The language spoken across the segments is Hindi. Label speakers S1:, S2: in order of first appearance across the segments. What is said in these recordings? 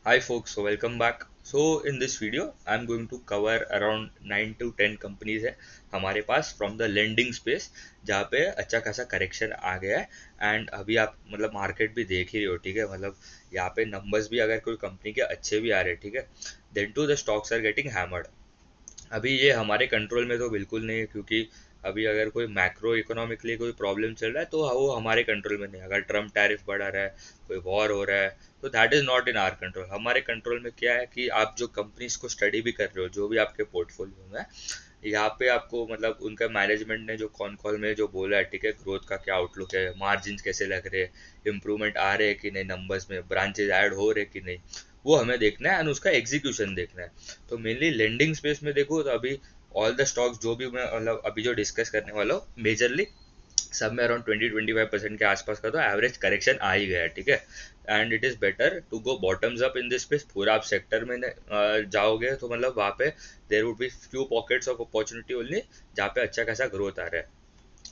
S1: Hi folks, so welcome back. So in this video, I'm going to cover around 9 to 10 companies है हमारे पास from the lending space जहाँ पे अच्छा खासा करेक्शन आ गया है एंड अभी आप मतलब मार्केट भी देख ही रहे हो, ठीक है। मतलब यहाँ पे नंबर्स भी अगर कोई कंपनी के अच्छे भी आ रहे हैं, ठीक है, then to the stocks are getting hammered. अभी ये हमारे कंट्रोल में तो बिल्कुल नहीं है, क्योंकि अभी अगर कोई मैक्रो इकोनॉमिकली कोई प्रॉब्लम चल रहा है तो वो हमारे कंट्रोल में नहीं है। अगर ट्रम्प टैरिफ बढ़ा रहा है, कोई वॉर हो रहा है, तो that is not in our control. हमारे कंट्रोल में क्या है कि आप जो कंपनीज को स्टडी भी कर रहे हो, जो भी आपके पोर्टफोलियो में है, यहाँ पे आपको मतलब उनका मैनेजमेंट ने जो कॉन कॉल में जो बोला है, ठीक है, ग्रोथ का क्या आउटलुक है, मार्जिन कैसे लग रहे हैं, इंप्रूवमेंट आ रहे हैं कि नहीं, नंबर्स में ब्रांचेज ऐड हो रहे कि नहीं, वो हमें देखना है एंड उसका एग्जीक्यूशन देखना है। तो मेनली लेंडिंग स्पेस में देखो तो अभी ऑल द स्टॉक्स जो भी मैं मतलब अभी जो डिस्कस करने वाला हूँ मेजरली सब में अराउंड 20-25% के आसपास का तो एवरेज करेक्शन आ ही गया है, ठीक है। And it is better to go bottoms up in this space. पूरा आप सेक्टर में जाओगे तो मतलब वहाँ पे there would be few pockets of opportunity only जहाँ पे अच्छा खासा ग्रोथ आ रहा है।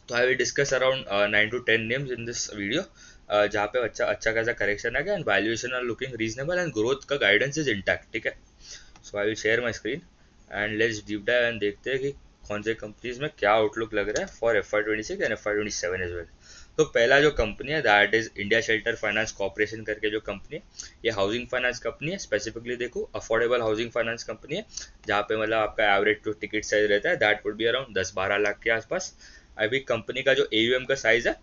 S1: तो I will discuss around 9 to 10 names in this video जहाँ पे अच्छा अच्छा खासा करेक्शन आ गया and valuation are looking reasonable and growth का गाइडेंस इज इंटैक्ट, ठीक है। So I will share my screen and let's deep dive and देखते हैं कि कौन से कंपनीज में क्या आउटलुक लग रहा है for FY 26 and FY 27 as well. तो पहला जो कंपनी है that is India Shelter Finance Corporation करके जो कंपनी है, ये हाउसिंग फाइनेंस कंपनी है। स्पेसिफिकली देखो अफोर्डेबल हाउसिंग फाइनेंस कंपनी है, जहाँ पे मतलब आपका एवरेज जो टिकट साइज रहता है that would be around 10-12 lakh के आसपास। अभी कंपनी का जो AUM का साइज है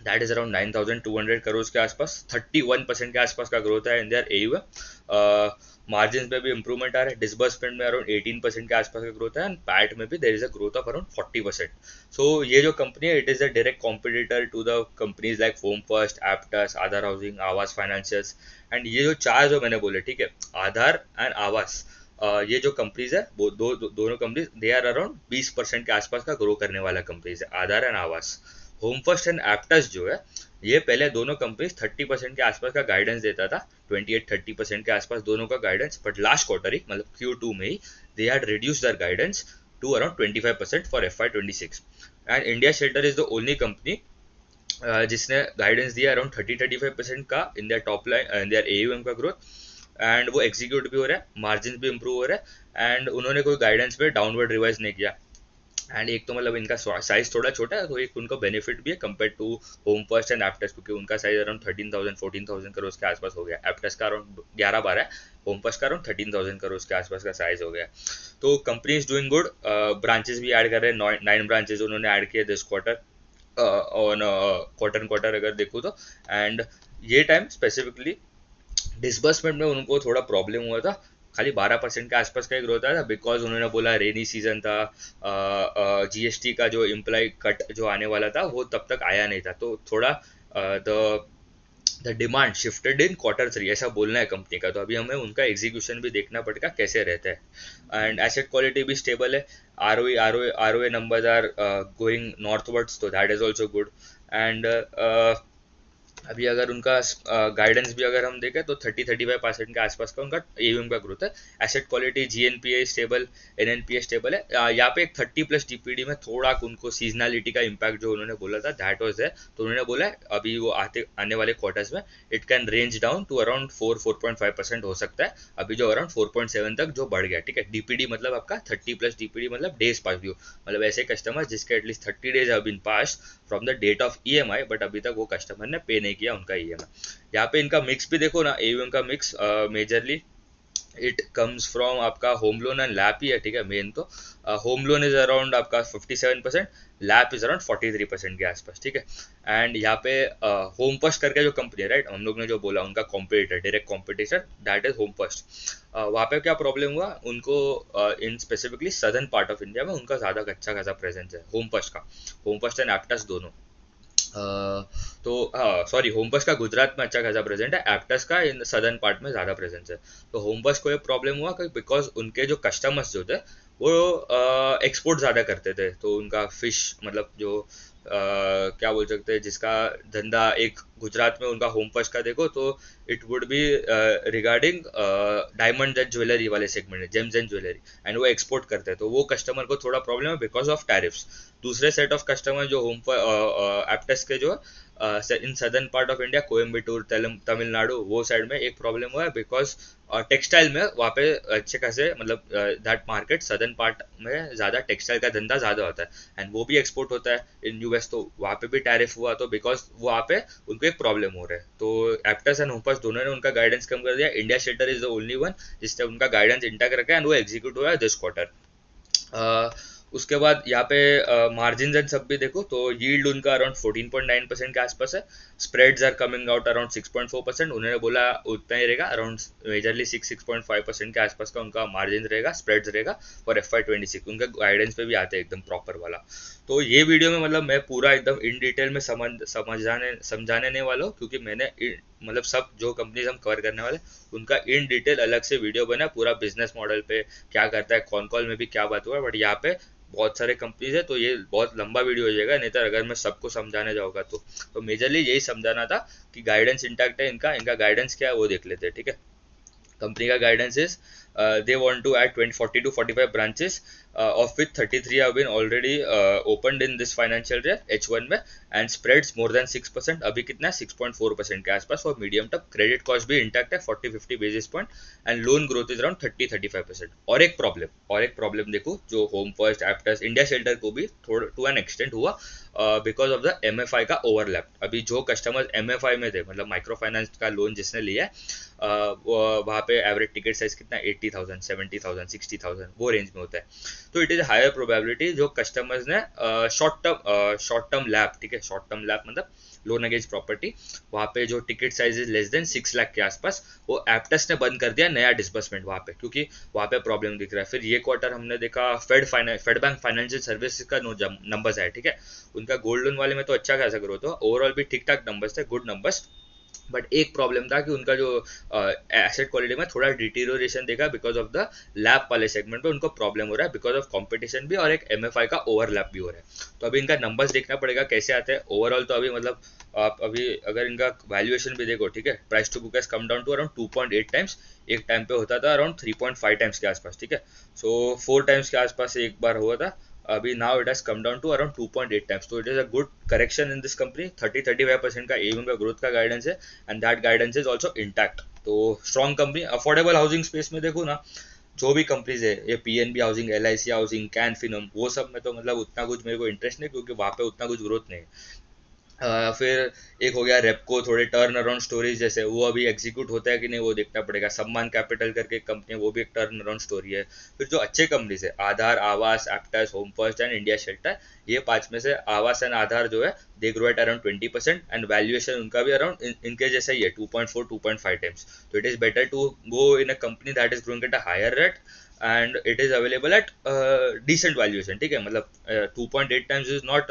S1: दैट इज अराउंड 9,200 करोड़ के आसपास। 31% के आसपास का ग्रोथ है इन देयर AUM। मार्जिन पे भी इंप्रूवमेंट आ रहा है, डिसबर्समेंट में अराउंड 18% के आसपास का ग्रोथ है एंड पैट में भी there is a growth of around 40%। So ये जो कंपनी है it is a direct competitor to the companies like Home First, Aptus, Aadhar Housing, Aavas Financials. And ये जो चार जो मैंने बोले, ठीक है, आधार एंड आवास, ये जो कंपनीज है वो दोनों कंपनीज दे आर अराउंड 20% के आसपास का ग्रो करने वाला कंपनीज है, आधार एंड आवास। होम फर्स्ट एंड एप्टस जो है, ये पहले दोनों कंपनीज 30% के आसपास का गाइडेंस देता था, 28-30% के आसपास दोनों का गाइडेंस, बट लास्ट क्वार्टर ही मतलब Q2 में ही they had reduce their guidance to around 25% for FY 26। And India Shelter is the only company जिसने गाइडेंस दिया अराउंड 30-35% का in their top line, in their AUM का ग्रोथ। एंड वो एग्जीक्यूट भी हो रहा है, मार्जिन भी इंप्रूव हो रहा है एंड उन्होंने कोई गाइडेंस पे डाउनवर्ड रिवाइज नहीं किया। एंड एक तो मतलब इनका साइज थोड़ा छोटा है, तो एक उनको बेनिफिट भी है compare to Home First and Aptus, क्योंकि उनका साइज अराउंड 13,000-14,000 करोड़ के आसपास हो गया। एप्टस का अराउंड 11-12 है, होम फर्स्ट का अराउंड 13,000 करोड़ के आसपास का साइज हो गया। तो company is doing good. Branches भी ऐड कर रहे हैं, 9 ब्रांचेस उन्होंने ऐड किए this quarter, on quarter quarter अगर देखूँ तो। एंड ये टाइम स्पेसिफिकली डिसबर्समेंट में उनको थोड़ा प्रॉब्लम हुआ था, खाली 12% के आसपास का ही ग्रोथ आया था, बिकॉज उन्होंने बोला रेनी सीजन था, GST का जो इम्प्लाई कट जो आने वाला था वो तब तक आया नहीं था, तो थोड़ा the the demand shifted in Q3 ऐसा बोलना है कंपनी का। तो अभी हमें उनका एग्जीक्यूशन भी देखना पड़ेगा कैसे रहता है। एंड एसेट क्वालिटी भी स्टेबल है, ROE numbers are going northwards, तो that is also good. And अभी अगर उनका गाइडेंस भी अगर हम देखें तो 30-35% के आसपास का उनका AUM का ग्रोथ है। Asset quality GNPA stable, NNPA stable है। यहाँ पे एक 30+ DPD में थोड़ा उनको सीजनलिटी का इम्पैक्ट जो उन्होंने बोला था दैट वाज है, तो उन्होंने बोला है अभी वो आने वाले क्वार्टर्स में it can range down to around 4.5% हो सकता है। अभी जो अराउंड 4.7 तक जो बढ़ गया, ठीक है। DPD मतलब आपका 30+ DPD मतलब डेज पास ड्यू, मतलब ऐसे कस्टमर जिसके at least 30 days have been pass from the date of EMI, but अभी तक वो कस्टमर ने पे नहीं किया उनका EMI। यहाँ पे इनका मिक्स भी देखो ना, AUM का mix majorly it comes from आपका होम लोन एंड लैप ही है, ठीक है। मेन तो होम लोन इज अराउंड आपका 57%, लैप इज अराउंड 43% के आसपास, ठीक है। एंड यहाँ पे होम फर्स्ट करके जो कंपनी है, राइट, हम लोग ने जो बोला उनका competitor, direct competition, that is Home First. वहाँ पे क्या प्रॉब्लम हुआ उनको, in specifically southern part of India में उनका ज़्यादा अच्छा खासा प्रेजेंस है होम फर्स्ट का, होम फर्स्ट एंड एप्टस दोनों। तो हाँ सॉरी, होमबस का गुजरात में अच्छा खासा प्रेजेंट है, एप्टस का इन सदर्न पार्ट में ज़्यादा प्रेजेंस है। तो होमबस को ये प्रॉब्लम हुआ कि बिकॉज उनके जो कस्टमर्स जो थे वो एक्सपोर्ट ज़्यादा करते थे, तो उनका फिश मतलब जो क्या बोल सकते हैं जिसका धंधा एक गुजरात में उनका होम फर्स्ट का देखो तो it would B regarding diamond and jewellery वाले सेगमेंट है, जेम्स एंड ज्वेलरी, एंड वो एक्सपोर्ट करते हैं, तो वो कस्टमर को थोड़ा प्रॉब्लम है बिकॉज ऑफ टैरिफ्स। दूसरे सेट ऑफ कस्टमर जो होम एप्टेस के जो in southern part of India, Coimbatore, Tamil Nadu, वो साइड में एक प्रॉब्लम हुआ है बिकॉज टेक्सटाइल में वहाँ पे अच्छे खासे मतलब दैट मार्केट सदर्न पार्ट में ज़्यादा टेक्सटाइल का धंधा ज़्यादा होता है, एंड वो भी एक्सपोर्ट होता है इन यूएस, तो वहाँ पे भी टैरिफ हुआ, तो बिकॉज वहाँ पे उनको एक प्रॉब्लम हो रहा है, तो एप्टस एंड होमपास दोनों ने उनका गाइडेंस कम कर दिया। India Shelter is the only one जिसने उनका गाइडेंस इंटैक्ट रखा है, एंड वो एग्जीक्यूट हुआ है दिस क्वार्टर। उसके बाद यहाँ पे मार्जिन एंड सब भी देखो तो यील्ड उनका अराउंड 14.9% के आसपास है, spreads are coming out around 6.4%, उन्होंने बोला उतना ही रहेगा, अराउंड मेजरली 6.5% के आसपास का उनका मार्जिन रहेगा, स्प्रेड्स रहेगा फॉर FY26, उनका गाइडेंस पे भी आते हैं एकदम प्रॉपर वाला। तो ये वीडियो में मतलब मैं पूरा एकदम इन डिटेल में समझाने नहीं वाला हूँ, क्योंकि मैंने मतलब सब जो कंपनीज हम कवर करने वाले उनका इन डिटेल अलग से वीडियो बना, पूरा बिजनेस मॉडल पे क्या करता है, कौन कॉल में भी क्या बात हुआ है, बट यहाँ पे बहुत सारे कंपनीज है तो ये बहुत लंबा वीडियो हो जाएगा, नहीं तो अगर मैं सबको समझाने जाऊंगा तो मेजरली यही समझाना था कि गाइडेंस इंटैक्ट है इनका, इनका गाइडेंस क्या है वो देख लेते हैं, ठीक है। कंपनी का guidance is they want to add 40 to 45 branches, of which 33 have been already opened in this financial year H1 में, and spreads more than 6%, अभी कितना है 6.4% के आसपास, और मीडियम टर्म क्रेडिट कॉस्ट भी इंटैक्ट है 40-50 basis point, and loan growth is around 30-35%। और एक प्रॉब्लम देखो जो home First, Aptus, India shelter को भी थोड़ा टू एन एक्सटेंट हुआ बिकॉज ऑफ द MFI का ओवरलैप। अभी जो कस्टमर्स MFI में थे, मतलब माइक्रो फाइनेंस का लोन जिसने लिया है, वहाँ पे एवरेज टिकट साइज कितना 80,000, 70,000, 60,000 वो रेंज में होता है, तो इट इज हायर प्रोबेबिलिटी जो कस्टमर्स ने शॉर्ट टर्म लैप, ठीक है, शॉर्ट टर्म लैप मतलब लोन अगेंस्ट प्रॉपर्टी, वहाँ पे जो ticket size is less than 6 lakh के आसपास, वो एप्टस ने बंद कर दिया नया डिस्बर्समेंट वहाँ पे, क्योंकि वहाँ पे प्रॉब्लम दिख रहा है। फिर ये क्वार्टर हमने देखा फेड बैंक फाइनेंशियल सर्विसेज का नंबर्स आए, ठीक है, उनका गोल्ड लोन वाले में तो अच्छा खासा ग्रोथ हुआ, ओवरऑल भी ठीक ठाक नंबर्स थे, गुड नंबर्स, बट एक प्रॉब्लम था कि उनका जो एसेट क्वालिटी में थोड़ा डिटीरियोरेशन देखा बिकॉज ऑफ द लैप वाले सेगमेंट पे उनको प्रॉब्लम हो रहा है, बिकॉज ऑफ कंपटीशन भी और एक MFI का ओवरलैप भी हो रहा है। तो अभी इनका नंबर्स देखना पड़ेगा कैसे आते हैं ओवरऑल, तो अभी मतलब आप अभी अगर इनका वैल्यूएशन भी देखो, ठीक है, price to book has come down to around 2.8 times, एक टाइम पे होता था अराउंड 3.5 टाइम्स के आसपास, ठीक है, सो 4 टाइम्स के आसपास एक बार हुआ था, अभी now it has come down to around 2.8 times, तो it is a good correction in this company. 30-35% का एम का ग्रोथ का गाइडेंस है, and that guidance is also intact, तो strong company. Affordable housing space में देखो ना, जो भी कंपनीज है, ये PNB housing, LIC housing, Can Fin Homes, वो सब में तो मतलब उतना कुछ मेरे को इंटरेस्ट नहीं, क्योंकि वहाँ पे उतना कुछ ग्रोथ नहीं है। फिर एक हो गया रेपको, थोड़े टर्न अराउंड स्टोरीज जैसे, वो अभी एग्जीक्यूट होता है कि नहीं वो देखना पड़ेगा। सम्मान कैपिटल करके एक कंपनी है, वो भी एक टर्न अराउंड स्टोरी है। फिर जो अच्छे कंपनीज है, आधार, आवास, Aptus, home First and India shelter, ये 5 में से आवास एंड आधार जो है they grow at around 20%, and valuation उनका भी अराउंड इनके जैसा ही है 2.4-2.5 टाइम्स, तो it is better to go in a company that is growing at a higher rate, and it is available at decent valuation, ठीक है, मतलब 2.8 times is not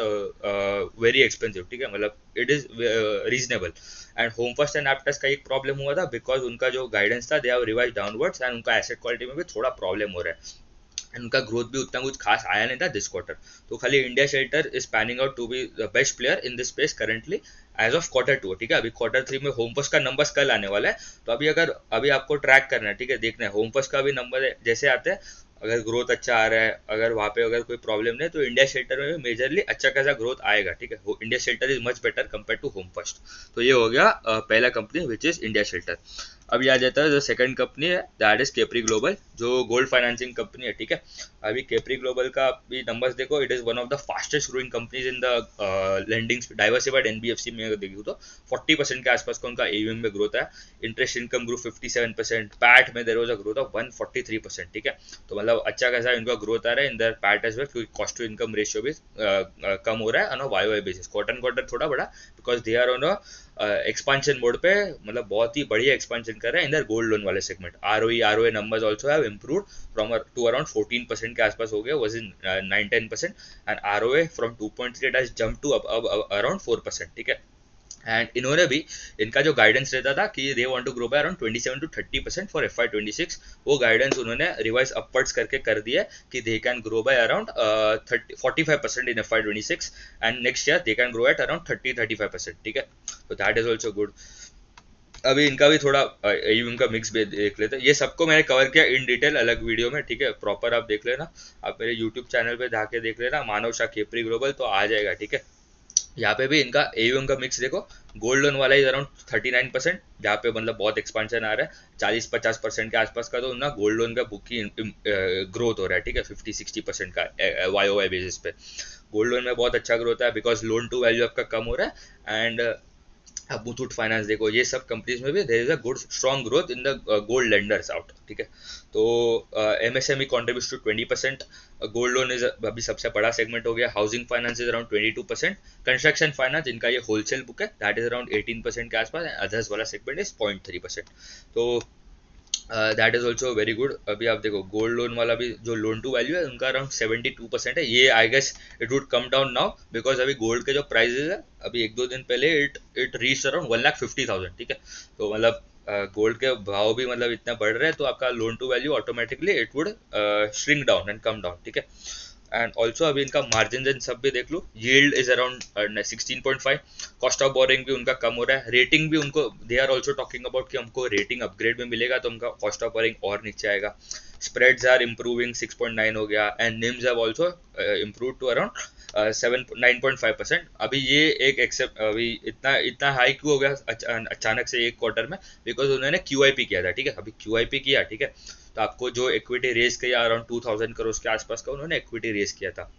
S1: very expensive, ठीक है, मतलब it is reasonable. And Home First and Aptus का एक प्रॉब्लम हुआ था बिकॉज उनका जो गाइडेंस था they have revise downwards, and उनका एसेट क्वालिटी में भी थोड़ा प्रॉब्लम हो रहा है, उनका ग्रोथ भी उतना कुछ खास आया नहीं था दिस क्वार्टर। तो खाली India Shelter is panning out to be the best player in this space currently as of Q2, ठीक है। अभी Q3 में होम फर्स्ट का नंबर्स कल आने वाला है, तो अभी आपको ट्रैक करना है, ठीक है, देखना है होम फर्स्ट का भी नंबर जैसे आते हैं, अगर ग्रोथ अच्छा आ रहा है, अगर वहाँ पे अगर कोई प्रॉब्लम नहीं, तो इंडिया शेल्टर में मेजरली अच्छा खासा ग्रोथ आएगा, ठीक है। India Shelter is much better compare to Home First. तो ये हो गया पहला company which is India Shelter. अभी आ जाता है जो सेकंड कंपनी है, दैट इज केपरी ग्लोबल, जो गोल्ड फाइनेंसिंग कंपनी है, ठीक है। अभी केपरी ग्लोबल का भी नंबर्स देखो, it is one of the fastest growing companies in the lending diversified NBFC में अगर देखूँ तो 40% के आसपास का उनका AUM में ग्रोथ है। इंटरेस्ट इनकम ग्रो 57%, पैट में there was a growth of 143%, ठीक है। तो मतलब अच्छा खासा इनका ग्रोथ आ रहा है in their PAT as well, क्योंकि कॉस्ट टू इनकम रेशियो भी कम हो रहा है on a YoY basis, quarter थोड़ा बड़ा, because they are on a expansion mode पे, मतलब बहुत ही बढ़िया एक्सपांशन कर रहा है इन दर गोल्ड लोन वाले segment. ROE numbers also have improved from to around 14% के आसपास हो गया, was in 9-10%, and ROA from 2.3 it has jump to around 4%, ठीक है। एंड इन्होंने भी इनका जो गाइडेंस रहता था कि they want to grow by around 27 to 30% for FY26, वो गाइडेंस उन्होंने रिवाइज अपवर्ड्स करके कर दिया है कि they can grow by around 45% in FY26 and next year they can grow at around 30-35%, ठीक है। तो दैट इज ऑल्सो गुड। अभी इनका भी थोड़ा AUM का मिक्स भी देख लेते हैं। ये सबको मैंने कवर किया इन डिटेल अलग वीडियो में, ठीक है, प्रॉपर आप देख लेना। आप मेरे यूट्यूब चैनल पे जाके देख लेना मानव शाह खेपरी ग्लोबल, तो आ जाएगा, ठीक है। यहाँ पे भी इनका AUM का मिक्स देखो, गोल्ड लोन वाला इज अराउंड 39%, जहाँ पे मतलब बहुत एक्सपेंशन आ रहा है, 40-50% के आसपास का तो ना गोल्ड लोन का बुक की ग्रोथ हो रहा है, ठीक है, 50-60% का YOY बेसिस पे। गोल्ड लोन में बहुत अच्छा ग्रोथ है बिकॉज लोन टू वैल्यू आपका कम हो रहा है। एंड अब मुथूट फाइनेंस देखो, ये सब कंपनीज में भी there is a good strong growth in the gold lenders out, ठीक है। तो MSME contributes to 20%, gold loan is अभी सबसे बड़ा सेगमेंट हो गया, housing finance is around 22%, construction finance इनका ये होलसेल बुक है दैट इज अराउंड 18% के आसपास, अदर्स वाला सेगमेंट इज 0.3%। तो that is also very good. अभी आप देखो गोल्ड लोन वाला भी जो लोन टू वैल्यू है उनका अराउंड 72% है, ये I guess it would come down now because अभी गोल्ड के जो प्राइजेस है अभी 1-2 दिन पहले इट रीच अराउंड 1,50,000, ठीक है। तो मतलब गोल्ड के भाव भी मतलब इतना बढ़ रहे हैं, तो आपका loan to value automatically it would shrink down and come down, ठीक है। एंड ऑल्सो अभी इनका मार्जिन एंड सब भी देख लो, yield is around 16.5, cost of borrowing भी उनका कम हो रहा है, रेटिंग भी उनको they are also talking about कि हमको रेटिंग अपग्रेड में मिलेगा तो उनका कॉस्ट ऑफ बोरिंग और नीचे आएगा। स्प्रेड्स आर इम्प्रूविंग, 6.9 हो गया, and NIMs have also improve to around 9.5%। अभी ये एक एक्सेप्ट अभी इतना इतना हाई क्यों हो गया अचानक से एक क्वार्टर में, बिकॉज उन्होंने QIP किया था, ठीक है। अभी QIP किया, ठीक है, तो आपको जो इक्विटी रेज किया अराउंड 2000 करोड़ के आसपास का उन्होंने इक्विटी रेज किया था,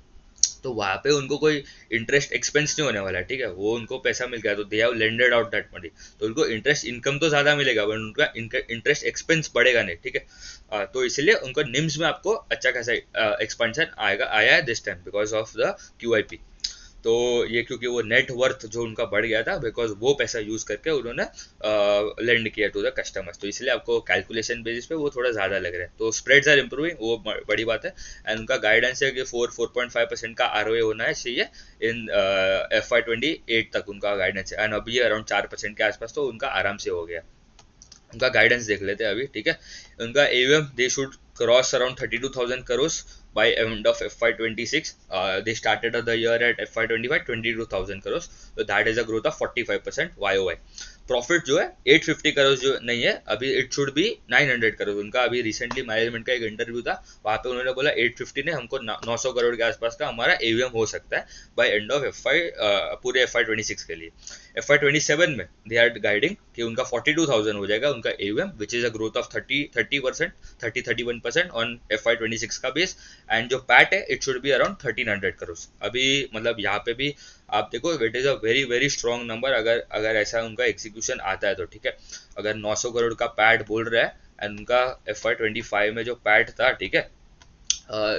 S1: तो वहाँ पे उनको कोई इंटरेस्ट एक्सपेंस नहीं होने वाला है, ठीक है। वो उनको पैसा मिल गया तो they have lended out that money, तो उनको इंटरेस्ट इनकम तो ज़्यादा मिलेगा बट उनका इंटरेस्ट एक्सपेंस बढ़ेगा नहीं, ठीक है। तो इसलिए उनको निम्स में आपको अच्छा खासा एक्सपेंशन आया है this time because of the QIP। तो ये क्योंकि वो नेट वर्थ जो उनका बढ़ गया था बिकॉज वो पैसा यूज करके उन्होंने लेंड किया टू द कस्टमर्स, तो इसलिए आपको कैलकुलेशन बेसिस पे वो थोड़ा ज़्यादा लग रहा है। तो स्प्रेड्स आर इम्प्रूविंग, वो बड़ी बात है। एंड उनका गाइडेंस है कि 4.5% का ROA होना है चाहिए इन FY28 तक, उनका गाइडेंस है। एंड अभी अराउंड 4% के आसपास तो उनका आराम से हो गया। उनका गाइडेंस देख लेते हैं अभी, ठीक है। उनका AUM they should cross around 32,000 crore by end of FY26. They started the year at FY25 22,000 crores, so that is a growth of 45% YOY। Profit जो है 850 करोड़ जो नहीं है अभी, इट शुड बी 900 करोड़। उनका अभी रिसेंटली मैनेजमेंट का एक इंटरव्यू था, वहाँ पे उन्होंने बोला 850 ने हमको 900 करोड़ के आसपास का हमारा AUM हो सकता है बाय एंड ऑफ पूरे FY26 के लिए। FY27 में दे आर गाइडिंग कि उनका 42,000 हो जाएगा उनका AUM, which is a growth of 31% on FY26 का बेस। एंड जो पैट है it should be around 1300 crore. अभी मतलब यहाँ पे भी आप देखो it is a very very strong number, अगर ऐसा उनका एग्जीक्यूशन आता है तो, ठीक है। अगर 900 करोड़ का पैट बोल रहा है एंड उनका FY25 में जो पैट था, ठीक है,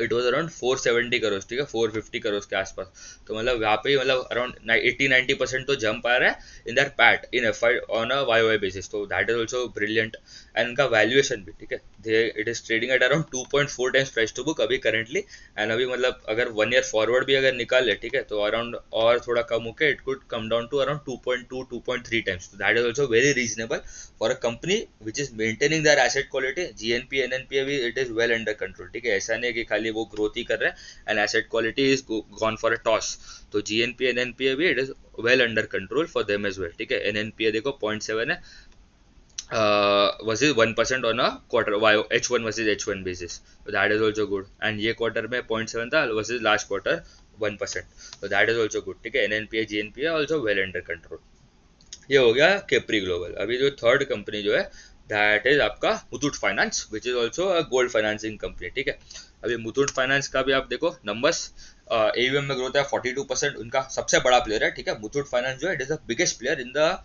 S1: इट वॉज अराउंड 470 करोड़, ठीक है, 450 करोड़ के आसपास। तो मतलब यहाँ पे मतलब अराउंड 80-90% तो जंप आ रहा है in their PAT in FY on a YOY basis, तो that is also brilliant. And उनका वैल्यूएशन भी, ठीक है, it is trading at around 2.4 times price to book अभी करेंटली। एंड अभी मतलब अगर 1 ईयर फॉरवर्ड भी अगर निकाले, ठीक है, तो अराउंड और थोड़ा कम होकर it could come down to around 2.2-2.3 times, तो that is also very reasonable for a company which is maintaining their asset quality. GNP NNPA भी it is well under control, ठीक है। ऐसा नहीं कि खाली वो ग्रोथ ही कर रहा है and asset quality is gone for a toss, तो GNP NNPA भी it is well under control for them as well, ठीक है। NNPA देखो 0.7 है versus 1% on a quarter H1 versus H1 basis, so that is also good। and ये क्वार्टर में 0.7 था versus last quarter 1%, so that is also good, ठीक है। NNPA GNPA also well under control। ये हो गया केप्री ग्लोबल। अभी जो थर्ड कंपनी जो है दैट इज आपका Muthoot finance which is also a gold financing company, ठीक है। अभी मुथूट फाइनेंस का भी आप देखो नंबर्स, AUM में ग्रोथ है 42%, उनका सबसे बड़ा प्लेयर है, ठीक है। मुथूट फाइनेंस जो है it is the biggest player in the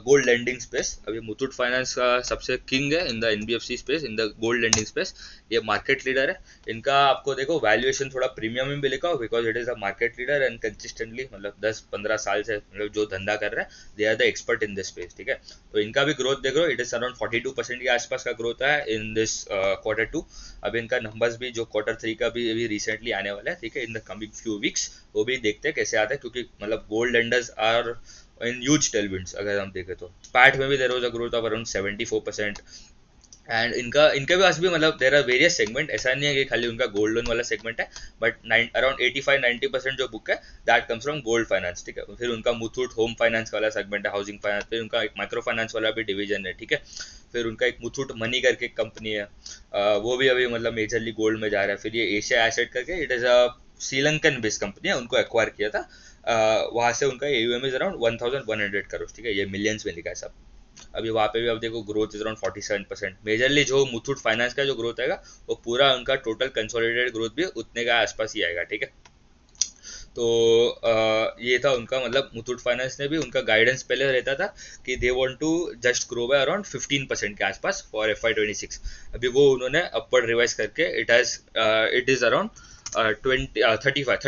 S1: gold lending space. अभी मुथूट फाइनेंस का सबसे किंग है in the NBFC space, in the gold lending space, ये मार्केट लीडर है। इनका आपको देखो वैल्यूएशन थोड़ा प्रीमियम में भी लिखा because it is a market leader and consistently मतलब 10-15 साल से मतलब जो धंधा कर रहा है they are the expert in this space, ठीक है। तो इनका भी ग्रोथ देख लो, इट इज अराउंड 42% के आसपास का ग्रोथ है इन दिस Q2। अब इनका नंबर्स भी जो Q3 का भी अभी रिसेंटली आने वाला है, ठीक है, in the coming few weeks, वो भी देखते हैं कैसे आता है, क्योंकि मतलब gold lenders are in huge tailwinds अगर हम देखें तो। पैट में भी there was a growth of around 74%। And इनका इनके पास भी मतलब देर आर वेरियस सेगमेंट, ऐसा नहीं है कि खाली उनका गोल्ड लोन वाला सेगमेंट है, बट अराउंड 85-90% जो बुक है that comes from gold finance, ठीक है। फिर उनका मुथूट होम फाइनेंस वाला सेगमेंट है, हाउसिंग फाइनेंस, फिर उनका एक माइक्रो फाइनेंस वाला भी डिवीजन है, ठीक है। फिर उनका एक मुथूट मनी करके कंपनी है, वो भी अभी मतलब मेजरली गोल्ड में जा रहा है। फिर ये एशिया एसेट करके, it is a Sri Lankan based company है, उनको एक्वायर किया था, वहाँ से उनका AUM इज अराउंड 1100 करोड़, ठीक है। ये मिलियंस में लिखा है सब। अभी वहाँ पे भी अब देखो ग्रोथ इज अराउंड 47%। मेजरली जो मुथूट फाइनेंस का जो ग्रोथ आएगा वो पूरा उनका टोटल कंसोलिडेटेड ग्रोथ भी उतने का आसपास ही आएगा, ठीक है। तो ये था उनका मतलब मुथूट फाइनेंस ने भी उनका गाइडेंस पहले रहता था कि they want to just grow by around 15% के आसपास फॉर FY26। अभी वो उन्होंने अपवर्ड रिवाइज करके इट इज अराउंड 30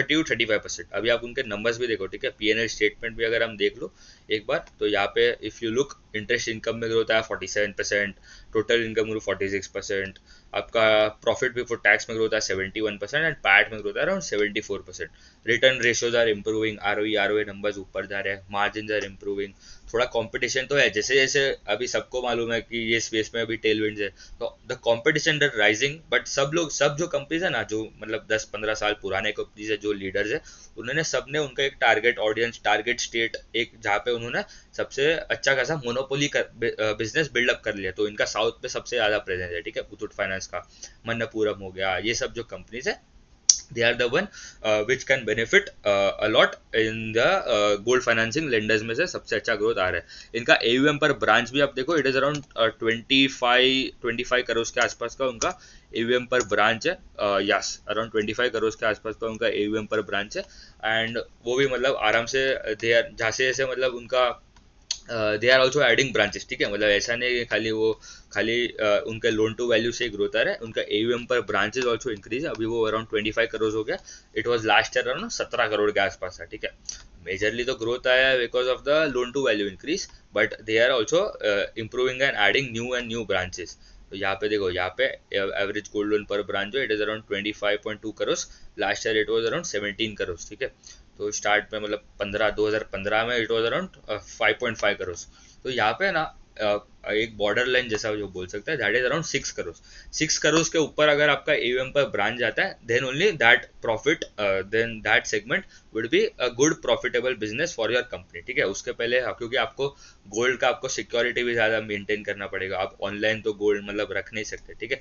S1: to 35%। अभी आप उनके नंबर्स भी देखो, ठीक है। P&L स्टेटमेंट भी अगर हम देख लो एक बार, तो यहाँ पे if you look, interest income में ग्रोथ आया 47%, टोटल इनकम ग्रो 46%, आपका प्रॉफिट बिफोर टैक्स में ग्रोथ आया 71% एंड पैट में ग्रोथ आया around 74%। Return ratios are improving, ROE numbers ऊपर जा रहे हैं, मार्जिन आर इंप्रूविंग। थोड़ा कंपटीशन तो है, जैसे जैसे अभी सबको मालूम है कि ये स्पेस में अभी टेलविंड्स है, तो the competition is rising. But सब जो कंपनीज है ना, जो मतलब 10-15 साल पुराने कंपनीज है, जो लीडर्स है, उन्होंने सबने उनका एक टारगेट ऑडियंस, टारगेट स्टेट, एक जहाँ पे उन्होंने सबसे अच्छा खासा मोनोपोली बिजनेस बिल्डअप कर लिया। तो इनका साउथ पे सबसे ज्यादा प्रेजेंस है, ठीक है। मुथूट फाइनेंस का, मन्नपुरम हो गया, ये सब जो कंपनीज है, they are the one which can benefit a lot in the gold financing lenders में से सबसे अच्छा ग्रोथ आ रहा है। इनका AUM पर ब्रांच भी आप देखो, इट इज अराउंड 25 करोड़ के आसपास का उनका AUM पर ब्रांच है। यस, अराउंड 25 करोड़ के आसपास का उनका AUM पर ब्रांच है। एंड वो भी मतलब आराम से दे आर, जैसे जैसे मतलब उनका they are also adding branches, ठीक है। मतलब ऐसा नहीं है खाली वो खाली उनके लोन टू वैल्यू से ग्रोथ आ रहा है, उनका AUM पर ब्रांचेस ऑल्सो इंक्रीज है। अभी वो अराउंड 25 करोड़ हो गया, it was last year around 17 crore के आसपास था, ठीक है। मेजरली तो ग्रोथ आया है because of the loan to value increase, but they are also improving and adding new branches. तो यहाँ पे देखो, यहाँ पे एवरेज गोल्ड लोन पर ब्रांच जो it is around 25.2 crore, last year it was around 17 crore, ठीक है। तो स्टार्ट में मतलब 2015 में इट वाज अराउंड 5.5 करोड़। तो यहाँ पे ना एक बॉर्डर लाइन जैसा जो बोल सकते हैं, that is around 6 crore. 6 crore के ऊपर अगर आपका AUM पर ब्रांच जाता है, then only that profit, then that segment would be a good profitable business for your company, ठीक है। उसके पहले क्योंकि आपको गोल्ड का आपको सिक्योरिटी भी ज़्यादा मेंटेन करना पड़ेगा, आप ऑनलाइन तो गोल्ड मतलब रख नहीं सकते, ठीक है।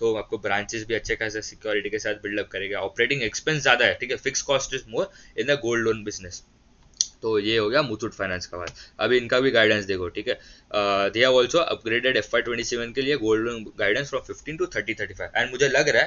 S1: तो आपको ब्रांचेस भी अच्छे खासे सिक्योरिटी के साथ बिल्डअप करेगा। ऑपरेटिंग एक्सपेंस ज़्यादा है, ठीक है, fix cost is more in the gold loan business. तो ये हो गया मुथूट फाइनेंस का बात। अभी इनका भी गाइडेंस देखो, ठीक है। They have also upgraded FY27 के लिए gold loan guidance from 15 to 30-35। And मुझे लग रहा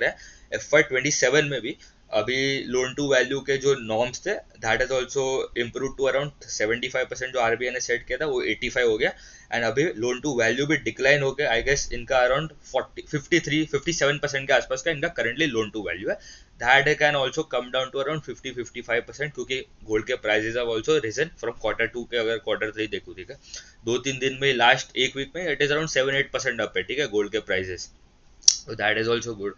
S1: है FY27 में भी अभी लोन टू वैल्यू के जो नॉर्म्स थे, that is also improve to around 75%। जो RBI ने सेट किया था वो 85 हो गया। एंड अभी लोन टू वैल्यू भी डिक्लाइन हो गया, आई गेस इनका अराउंड 57% के आसपास का इनका करेंटली लोन टू वैल्यू है। That can also come down to around 50-55%, क्योंकि गोल्ड के prices have also risen from Q2 के, अगर Q3 देखो, ठीक है। 2-3 दिन में, लास्ट एक वीक में इट इज अराउंड 7-8% अप है, ठीक है, गोल्ड के प्राइजेस। तो दैट इज ऑल्सो गुड।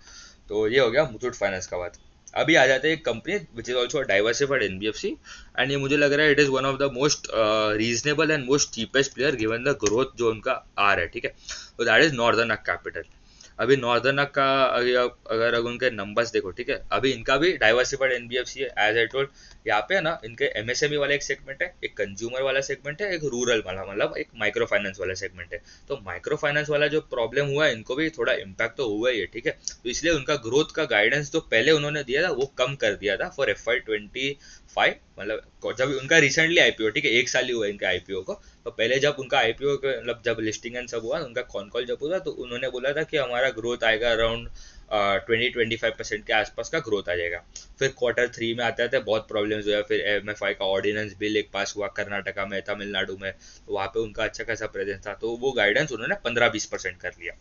S1: तो ये हो गया मुथूट फाइनेंस का बात। अभी आ जाते हैं एक company which is also diversified NBFC, and ये मुझे लग रहा है it is one of the most reasonable and most cheapest player given the growth जो उनका आ रहा है, ठीक है। तो दैट इज नॉर्दर्न अर्क कैपिटल। अभी नॉर्दर्न अर्क का अगर उनके नंबर्स देखो, ठीक है, अभी इनका भी डाइवर्सिफाइड NBFC है, एज आई टोल्ड। यहाँ पे है ना, इनके MSME वाला एक सेगमेंट है, एक कंज्यूमर वाला सेगमेंट है, एक रूरल वाला मतलब एक माइक्रो फाइनेंस वाला सेगमेंट है। तो माइक्रो फाइनेंस वाला जो प्रॉब्लम हुआ है, इनको भी थोड़ा इम्पैक्ट तो हुआ ही है, ठीक है। तो इसलिए उनका ग्रोथ का गाइडेंस जो पहले उन्होंने दिया था वो कम कर दिया था फॉर FY25। मतलब जब उनका रिसेंटली IPO, ठीक है, एक साल ही हुआ इनके IPO को। तो पहले जब उनका IPO मतलब जब लिस्टिंग एंड सब हुआ, उनका कॉन कॉल जब हुआ, तो उन्होंने बोला था कि हमारा ग्रोथ आएगा अराउंड 20-25% के आसपास का ग्रोथ आ जाएगा। फिर Q3 में आते आते बहुत प्रॉब्लम्स हुआ, फिर MFI का ऑर्डिनेंस बिल एक पास हुआ कर्नाटका में, तमिलनाडु में, तो वहाँ पे उनका अच्छा खासा प्रेजेंस था, तो वो गाइडेंस उन्होंने 15-20% कर लिया।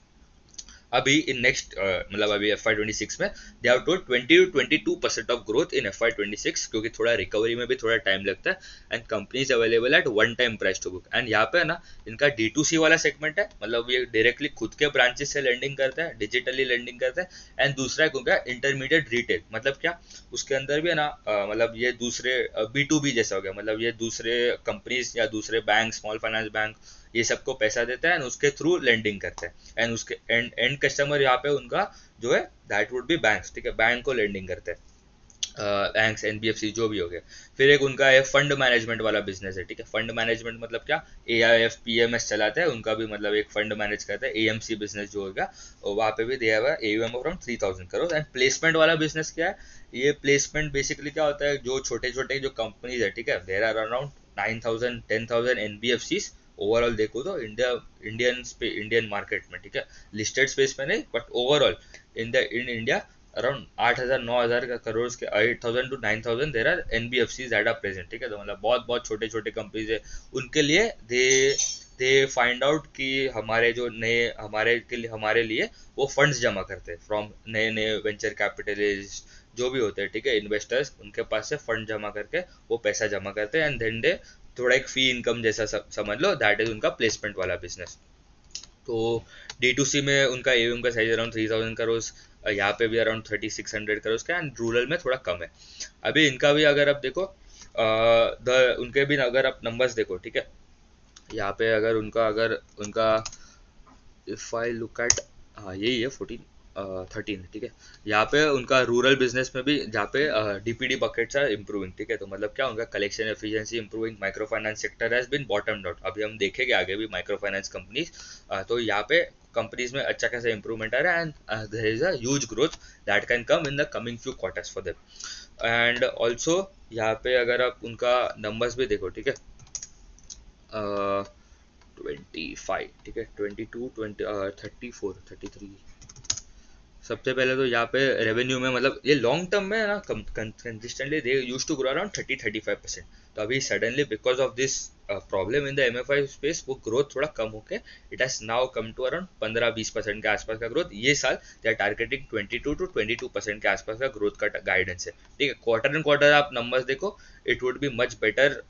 S1: अभी इन नेक्स्ट मतलब अभी FY26 में they have told 20 to 22% of growth in FY26, क्योंकि थोड़ा रिकवरी में भी थोड़ा टाइम लगता है, and companies available at one time price to book. And यहाँ पे है ना इनका D2C वाला सेगमेंट है, मतलब ये डायरेक्टली खुद के ब्रांचेस से लेंडिंग करता है, डिजिटली लेंडिंग करता है। एंड दूसरा है क्या, इंटरमीडिएट रिटेल, मतलब क्या उसके अंदर भी है ना मतलब ये दूसरे B2B जैसा हो गया, मतलब ये दूसरे कंपनीज या दूसरे बैंक, स्मॉल फाइनेंस बैंक, ये सबको पैसा देता है एंड उसके थ्रू लेंडिंग करता है। एंड उसके एंड कस्टमर यहाँ पे उनका जो है दैट वुड बी बैंक्स, ठीक है, बैंक को लेंडिंग करते हैं, बैंक्स, NBFC जो भी हो गया। फिर एक उनका है फंड मैनेजमेंट वाला बिजनेस है, ठीक है। फंड मैनेजमेंट मतलब क्या, AIF PMS चलाता है, उनका भी मतलब एक फंड मैनेज करता है। AMC बिजनेस जो होगा वहाँ पे भी दिया हुआ है AUM around 3000 crore. And placement वाला बिजनेस क्या है, ये प्लेसमेंट बेसिकली क्या होता है, जो छोटे छोटे जो कंपनीज है, ठीक है, there are around 9000 10,000 NBFCs overall देखो तो इंडियन मार्केट में, ठीक है, लिस्टेड स्पेस में नहीं but overall in India around 8,000 9,000 का करोड़ के 8,000 to 9,000 there are NBFCs that are present, ठीक है। तो मतलब बहुत बहुत छोटे छोटे कंपनीज है, उनके लिए दे फाइंड आउट कि हमारे जो नए हमारे लिए वो फंड्स जमा करते हैं फ्रॉम नए नए वेंचर कैपिटलिस्ट जो भी होते हैं, ठीक है, इन्वेस्टर्स, उनके पास से फंड जमा करके वो पैसा जमा करते हैं एंड देन दे थोड़ा एक फी इनकम जैसा समझ लो, दैट इज उनका प्लेसमेंट वाला बिजनेस। तो D2C में उनका AUM का साइज अराउंड 3000 करोड़, यहाँ पे भी अराउंड 3600 करोड़ का, एंड रूरल में थोड़ा कम है। अभी इनका भी अगर आप देखो उनके भी अगर आप नंबर्स देखो, ठीक है, यहाँ पे अगर उनका इफ आई लुक एट, हाँ यही है 13, ठीक है। यहाँ पे उनका रूरल बिजनेस में भी जहाँ पे DPD बकेट्स आर इम्प्रूविंग, ठीक है। तो मतलब क्या उनका collection efficiency improving, micro finance sector has been bottomed out. अभी हम देखेंगे आगे भी माइक्रो फाइनेंस कंपनीज, तो यहाँ पे कंपनीज में अच्छा खासा इंप्रूवमेंट आ रहा है and there is a huge growth that can come in the coming few quarters for them. And also यहाँ पे अगर आप उनका नंबर्स भी देखो, ठीक है, 25, ठीक है, 22 20 34 33, सबसे पहले तो यहाँ पे रेवेन्यू में मतलब ये लॉन्ग टर्म में है ना consistently they used to grow around 30-35%। तो अभी suddenly because of this problem in the MFI space वो ग्रोथ थोड़ा कम होके it has now come to around 15-20% के आसपास का ग्रोथ ये साल। दे आर टारगेटिंग 22 to 22% के आसपास का ग्रोथ का गाइडेंस है, ठीक है। क्वार्टर एंड क्वार्टर आप नंबर्स देखो, it would be much better,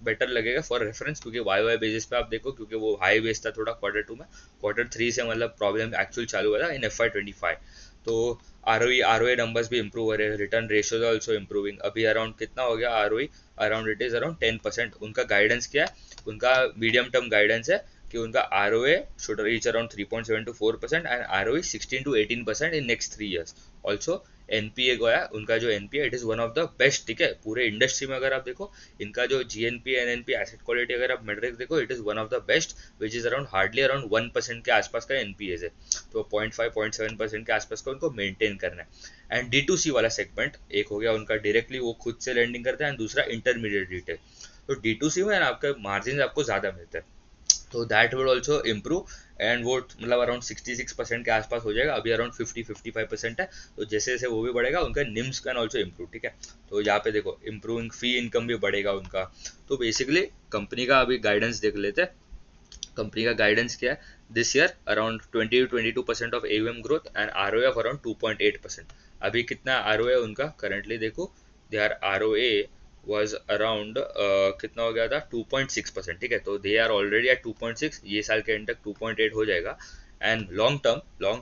S1: better लगेगा फॉर रेफरेंस, क्योंकि YY बेसिस पे आप देखो, क्योंकि वो हाई बेस था थोड़ा Q2 में, Q3 से मतलब प्रॉब्लम एक्चुअल चालू हुआ था इन FY25। तो ROE नंबर्स भी इंप्रूव हो रहे हैं, रिटर्न रेशियोज आल्सो इंप्रूविंग। अभी अराउंड कितना हो गया ROE, around it is around 10%। उनका गाइडेंस क्या है, उनका मीडियम टर्म गाइडेंस है कि उनका ROA should reach around 3.7 to 4% and ROE 16 to 18% in next 3 years। Also NPA गया, उनका जो NPA it is one of the best, ठीक है, पूरे इंडस्ट्री में। अगर आप देखो इनका जो GNP NNP एसेट क्वालिटी अगर आप मेट्रिक देखो, it is one of the best which is around hardly around 1% के आसपास का NPA है। तो 0.5-0.7% के आसपास का उनको मेंटेन करना है। एंड D2C वाला सेगमेंट एक हो गया उनका, डायरेक्टली वो खुद से लेंडिंग करता है, एंड दूसरा इंटरमीडिएट रिटेल। तो D2C में आपका मार्जिन आपको ज़्यादा मिलता है, तो that will also improve. And वो मतलब अराउंड 66% के आसपास हो जाएगा, अभी अराउंड 50-55% है। तो जैसे जैसे वो भी बढ़ेगा उनका निम्स कैन ऑल्सो इम्प्रूव, ठीक है। तो यहाँ पे देखो इम्प्रूविंग फी इनकम भी बढ़ेगा उनका। तो बेसिकली कंपनी का अभी गाइडेंस देख लेते हैं। कंपनी का गाइडेंस क्या है, this year around 20 to 22% of AUM growth and ROA of around 2.8%। अभी कितना ROA है उनका करंटली देखो, they are ROA was around कितना हो गया था 2.6%, ठीक है। तो दे आर ऑलरेडी एट 2.6, ये साल के एंड तक 2.8 हो जाएगा। एंड लॉन्ग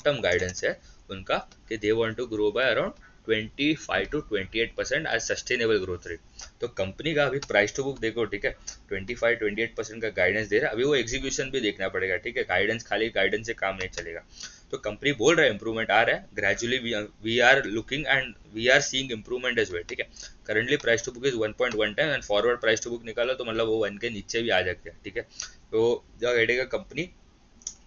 S1: टर्म गाइडेंस है उनका कि they want to grow by around 25 to 28% as sustainable growth rate. तो कंपनी का अभी प्राइस टू बुक देखो, ठीक है, 25-28% का गाइडेंस दे रहा है। अभी वो एग्जीक्यूशन भी देखना पड़ेगा, ठीक है, गाइडेंस खाली गाइडेंस से काम नहीं चलेगा। तो कंपनी बोल रहा है इंप्रूवमेंट आ रहा है gradually, we are looking and we are seeing improvement as well, ठीक है। Currently price to book is 1.1 time and forward price to book निकालो तो मतलब वो 1 के नीचे भी आ जाते हैं, ठीक है। तो जो घटेगा company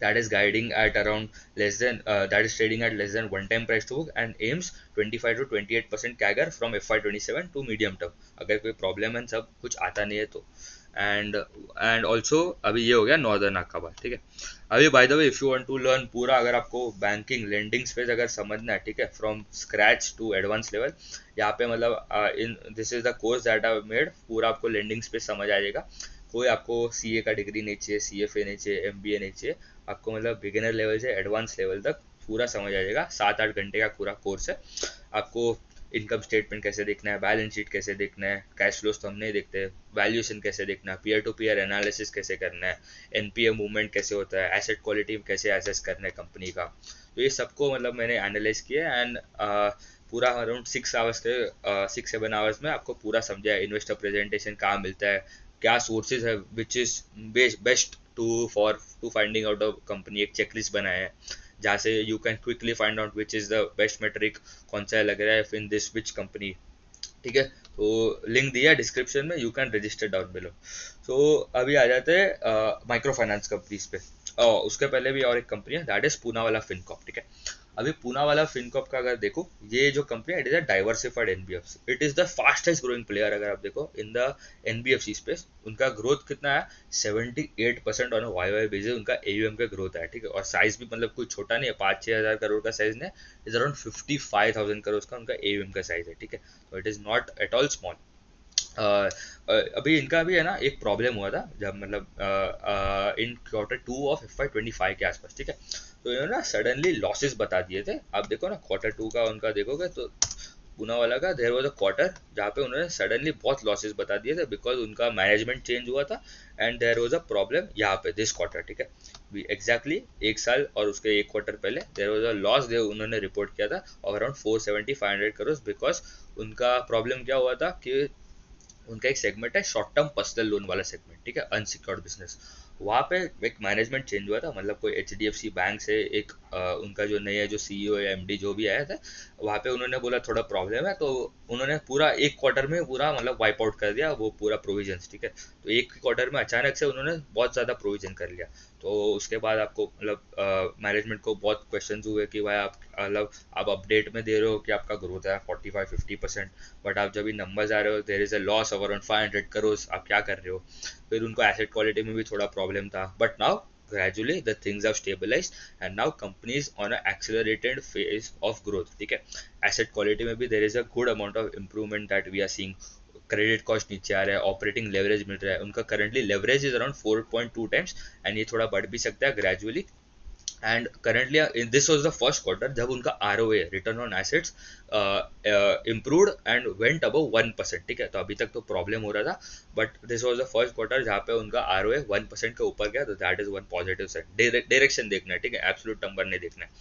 S1: that is guiding at around less than that is trading at less than 1 time price to book and aims 25 to 28% CAGR from FY27 to medium term, अगर कोई प्रॉब्लम है सब कुछ आता नहीं है तो। एंड ऑल्सो अभी ये हो गया नॉर्दर्न अकाबा, ठीक है। अभी by the way if you want to learn पूरा, अगर आपको बैंकिंग लेंडिंग स्पेस अगर समझना है, ठीक है, from scratch to advance level, यहाँ पे मतलब in this is the course that I made, पूरा आपको लेंडिंग स्पेस समझ आ जाएगा। कोई आपको सीए का डिग्री नहीं चाहिए, सीएफए नहीं चाहिए, एमबीए नहीं चाहिए, आपको मतलब बिगिनर लेवल से एडवांस लेवल तक पूरा समझ आ जाएगा। 7-8 घंटे का पूरा कोर्स है। आपको इनकम स्टेटमेंट कैसे देखना है, बैलेंस शीट कैसे देखना है, कैश फ्लोज तो हम नहीं देखते, वैल्यूएशन कैसे देखना है, पीयर टू पीयर एनालिसिस कैसे करना है, एनपीए मूवमेंट कैसे होता है, एसेट क्वालिटी कैसे एसेस करना है कंपनी का। तो ये सबको मतलब मैंने एनालाइज किया एंड पूरा अराउंड 6 आवर्स के 6-7 आवर्स में आपको पूरा समझा है। इन्वेस्टर प्रेजेंटेशन कहाँ मिलता है, क्या सोर्सेज है which is best to finding out of company, एक चेकलिस्ट बनाया है जहाँ से you can quickly find out which is the best metric, कौन सा लग रहा है इन दिस विच कंपनी। ठीक है, तो लिंक दिया डिस्क्रिप्शन में, you can register down below. So अभी आ जाते हैं माइक्रो फाइनेंस कंपनीज पे। उसके पहले भी और एक कंपनी है, दैट इज पूना वाला फिनकॉप। ठीक है, अभी पूना वाला फिनकॉप का अगर देखो, ये जो कंपनी है it is a diversified NBFC, it is the fastest growing player. अगर आप देखो इन द एनबीएफसी स्पेस, उनका ग्रोथ कितना है, 78% ऑन वाई वाई बेसिस उनका एयूएम का ग्रोथ है। ठीक है, और साइज भी मतलब कोई छोटा नहीं है, 5-6 हज़ार करोड़ का साइज नहीं, इज अराउंड 55,000 करोड़ का उनका एयूएम का साइज है। ठीक है, तो it is not at all small. अभी इनका भी है ना एक प्रॉब्लम हुआ था जब मतलब इन Q2 ऑफ FY 25 के आसपास। ठीक है, तो इन्होंने ना सडनली लॉसेस बता दिए थे। आप देखो ना Q2 का उनका देखोगे तो पूना वाला का देयर वाज अ क्वार्टर जहाँ पे उन्होंने सडनली बहुत लॉसेस बता दिए थे, बिकॉज उनका मैनेजमेंट चेंज हुआ था and there was a problem यहाँ पे दिस क्वार्टर। ठीक है, एग्जैक्टली 1 साल और उसके एक क्वार्टर पहले देयर वाज अ लॉस दे उन्होंने रिपोर्ट किया था ऑफ अराउंड 470-500 करोड़, बिकॉज उनका प्रॉब्लम क्या हुआ था कि उनका एक सेगमेंट है शॉर्ट टर्म पर्सनल लोन वाला सेगमेंट। ठीक है, अनसिक्योर्ड बिजनेस, वहाँ पे एक मैनेजमेंट चेंज हुआ था। मतलब कोई HDFC बैंक से एक उनका जो नया जो CEO या MD जो भी आया था, वहाँ पे उन्होंने बोला थोड़ा प्रॉब्लम है, तो उन्होंने पूरा एक क्वार्टर में पूरा मतलब वाइप आउट कर दिया वो पूरा प्रोविजन। ठीक है, तो एक क्वार्टर में अचानक से उन्होंने बहुत ज़्यादा प्रोविजन कर लिया। तो उसके बाद आपको मतलब मैनेजमेंट को बहुत क्वेश्चन हुए कि भाई आप मतलब आप अपडेट में दे रहे हो कि आपका ग्रोथ है 45-50%, बट आप जब भी नंबर्स आ रहे हो देर is a loss of around 500 crore, आप क्या कर रहे हो। फिर उनको एसेट क्वालिटी में भी थोड़ा प्रॉब्लम था, but now gradually the things have stabilized and now company is on an accelerated phase of growth। ठीक है, एसेट क्वालिटी में भी there is a good amount of improvement that we are seeing। Credit cost नीचे आ रहा है, ऑपरेटिंग लेवरेज मिल रहा है, उनका currently leverage is around 4.2 times and ये थोड़ा बढ़ भी सकता है gradually. And currently this was the first quarter जब उनका ROA return on assets improved and went above 1%। ठीक है, तो अभी तक तो प्रॉब्लम हो रहा था, but this was the first quarter जहाँ पे उनका ROA 1% के ऊपर गया, तो that is one positive side. Direction देखना है, ठीक है, एब्सोल्यूट नंबर नहीं देखना है।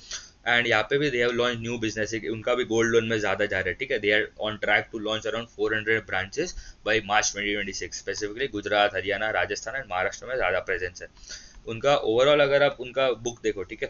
S1: एंड यहाँ पे भी they have launch new business, उनका भी गोल्ड लोन में ज़्यादा जा रहा है। ठीक है, they are on track to launch around 400 branches by March 2026। Specifically Gujarat, Haryana, Rajasthan and Maharashtra में ज़्यादा प्रेजेंस है उनका। ओवरऑल अगर आप उनका बुक देखो, ठीक है,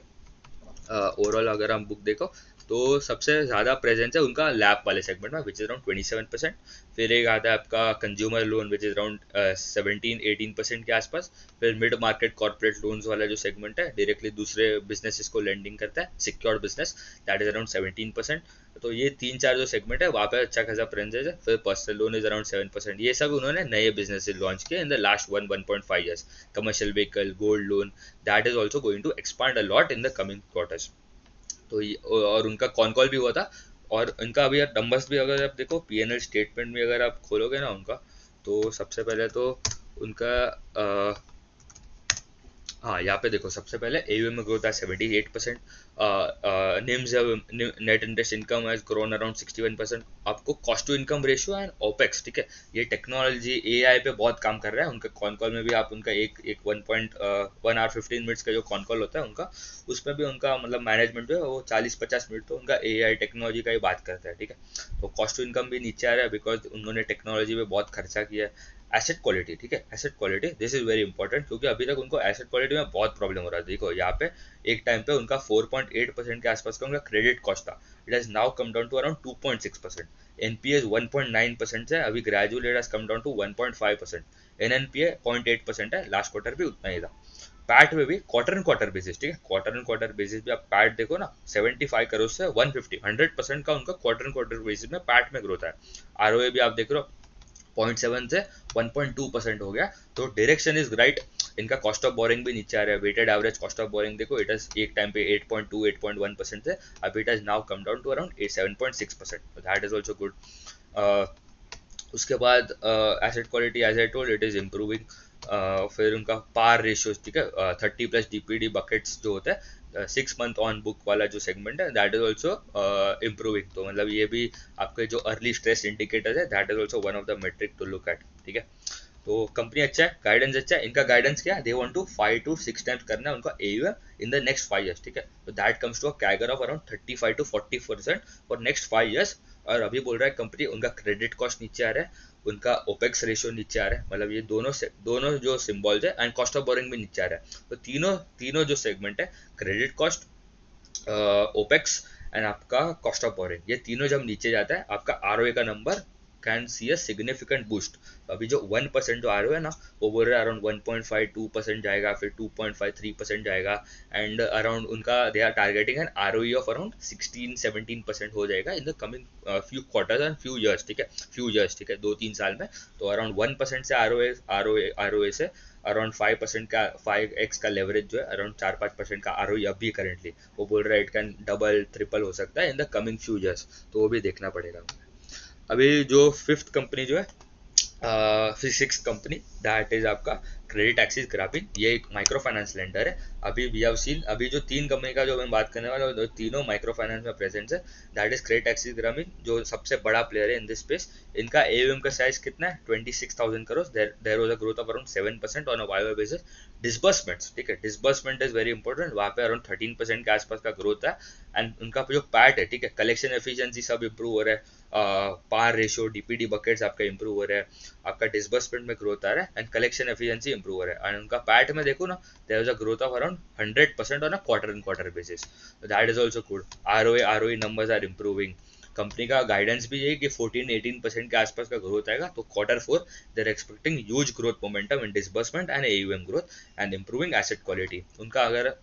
S1: ओवरऑल अगर हम बुक देखो तो सबसे ज़्यादा प्रेजेंस है उनका लैब वाले सेगमेंट में विच इज़ अराउंड 27%। फिर एक आता है आपका consumer loan which is around 17-18% के आसपास। फिर मिड मार्केट कॉर्पोरेट लोन्स वाला जो सेगमेंट है डायरेक्टली दूसरे बिजनेसेस को लेंडिंग करता है, secured business, that is around 17%। तो ये 3-4 जो सेगमेंट है वहाँ पे अच्छा खासा प्रेजेंस है। फिर पर्सनल लोन इज अराउंड 7%। ये सब उन्होंने नए बिजनेस लॉन्च किए in the last 1.5 years. Commercial vehicle, gold loan, that is also going to expand a lot in the coming quarters. तो और उनका कॉन कॉल भी हुआ था। और इनका अभी नंबर्स भी अगर आप देखो, PNL स्टेटमेंट भी अगर आप खोलोगे ना उनका, तो सबसे पहले तो उनका हाँ यहाँ पे देखो सबसे पहले AUM में ग्रोथ है 78%। NIMs net interest income has grown around 61%। आपको cost to income ratio and opex, ठीक है, ये टेक्नोलॉजी AI पे बहुत काम कर रहा है। उनके कॉन कॉल में भी आप उनका एक 1 hour 15 minutes का जो कॉन कॉल होता है उनका, उसमें भी उनका मतलब मैनेजमेंट जो है वो 40-50 मिनट तो उनका AI टेक्नोलॉजी का ही बात करता है। ठीक है, तो कॉस्ट टू इनकम भी नीचे आ रहा है बिकॉज उन्होंने टेक्नोलॉजी पे बहुत खर्चा किया है। एसेट क्वालिटी, ठीक है, asset quality this is very important, क्योंकि अभी तक उनको एसेट क्वालिटी में बहुत प्रॉब्लम हो रहा है। देखो यहाँ पे एक टाइम पे उनका 4.8% के आसपास का उनका क्रेडिट कॉस्ट था, it has now come down to around 2.6%। NPA 1.9% से अभी gradually it has come down to 1.5%। NNPA 0.8% है, लास्ट क्वार्टर भी उतना ही था। पैट में भी क्वार्टर एंड क्वार्टर बेसिस, ठीक है, क्वार्टर एंड क्वार्टर बेसिस भी आप पैट देखो ना, 75 करोड़ से 150 का उनका क्वार्टर एंड क्वार्टर बेसिस में पैट में ग्रोथ है। ROA भी आप देख रहे हो 0.7 से 1.2% हो गया, तो डायरेक्शन इज राइट। इनका कॉस्ट ऑफ बोरिंग भी नीचे आ रहा है। Weighted average cost of borrowing देखो, इट इज एक टाइम पे 8.2-8.1% थे, अब it is now come down to around 7.6%, that is also good. उसके बाद asset quality as I told it is improving. फिर उनका पार रेशियो, ठीक है, 30+ DPD बकेट्स जो होता है 6 मंथ ऑन बुक वाला जो सेगमेंट है, दैट इज ऑल्सो इम्प्रूविंग। तो मतलब ये भी आपके जो अर्ली स्ट्रेस इंडिकेटर्स है, that is also one of the metric to look at, ठीक है। तो कंपनी अच्छा है, गाइडेंस अच्छा है। इनका गाइडेंस क्या है, they want to 5 to 6 times करना है उनका AUM in the next 5 years, ठीक है। तो that comes to a CAGR of around 35 to 40% for next 5 years। और अभी बोल रहा है कंपनी, उनका क्रेडिट कॉस्ट नीचे आ रहा है, उनका ओपेक्स रेशियो नीचे आ रहा है, मतलब ये दोनों से दोनों जो सिंबल्स है, एंड कॉस्ट ऑफ बोरिंग भी नीचे आ रहा है। तो तीनों तीनों जो सेगमेंट है, क्रेडिट कॉस्ट, ओपेक्स एंड आपका कॉस्ट ऑफ बोरिंग, ये तीनों जब नीचे जाता है, आपका ROA का number can see a significant boost. अभी जो 1% जो ROA है ना, वो बोल रहे हैं अराउंड 1.52% जाएगा, फिर 2.53% जाएगा, एंड अराउंड उनका they are targeting an ROE of around 16-17% हो जाएगा in the coming few quarters and few years, ठीक है, फ्यू ईयर्स, ठीक है, 2-3 साल में। तो अराउंड 1% से ROA से अराउंड 5% का 5x का लेवरेज जो है, अराउंड 4-5% का ROE अभी करेंटली, वो बोल रहा है इट कैन डबल ट्रिपल हो सकता है in the coming few years. तो वो भी देखना पड़ेगा। अभी जो फिफ्थ कंपनी जो है, फिजिक्स कंपनी, दैट इज आपका क्रेडिट एक्सिस ग्रामीण, ये एक माइक्रो फाइनेंस लेंडर है। अभी वी हैव सीन, अभी जो 3 कंपनी का जो मैं बात करने वाला हूँ, तीनों माइक्रो फाइनेंस में प्रेजेंट है। That is Credit Access Grameen, जो सबसे बड़ा प्लेयर है इन दिस स्पेस। इनका AUM का साइज कितना है, 26,000 crore. There was a growth of around 7% on a YoY basis. Disbursements, ठीक है, डिसबर्समेंट इज वेरी इंपॉर्टेंट, वहाँ पे अराउंड 13% के आसपास का ग्रोथ है। एंड उनका जो पैट है, ठीक है, कलेक्शन एफिशिएंसी सब इंप्रूव हो रहा है, पार रेशियो, DPD बकेट्स आपका इंप्रूव हो रहा है, आपका डिसबर्समेंट में ग्रोथ आ रहा है, एंड कलेक्शन एफिशिएंसी इंप्रूव हो रहा है। एंड उनका पैट में देखो ना, there is a growth of around 100% on a quarter basis. That is also good. ROE numbers are improving. Company का गाइडेंस भी यही कि 14-18% के आसपास का ग्रोथ आएगा। तो Q4 there expecting huge growth momentum in disbursement and AUM growth and improving asset quality. उनका अगर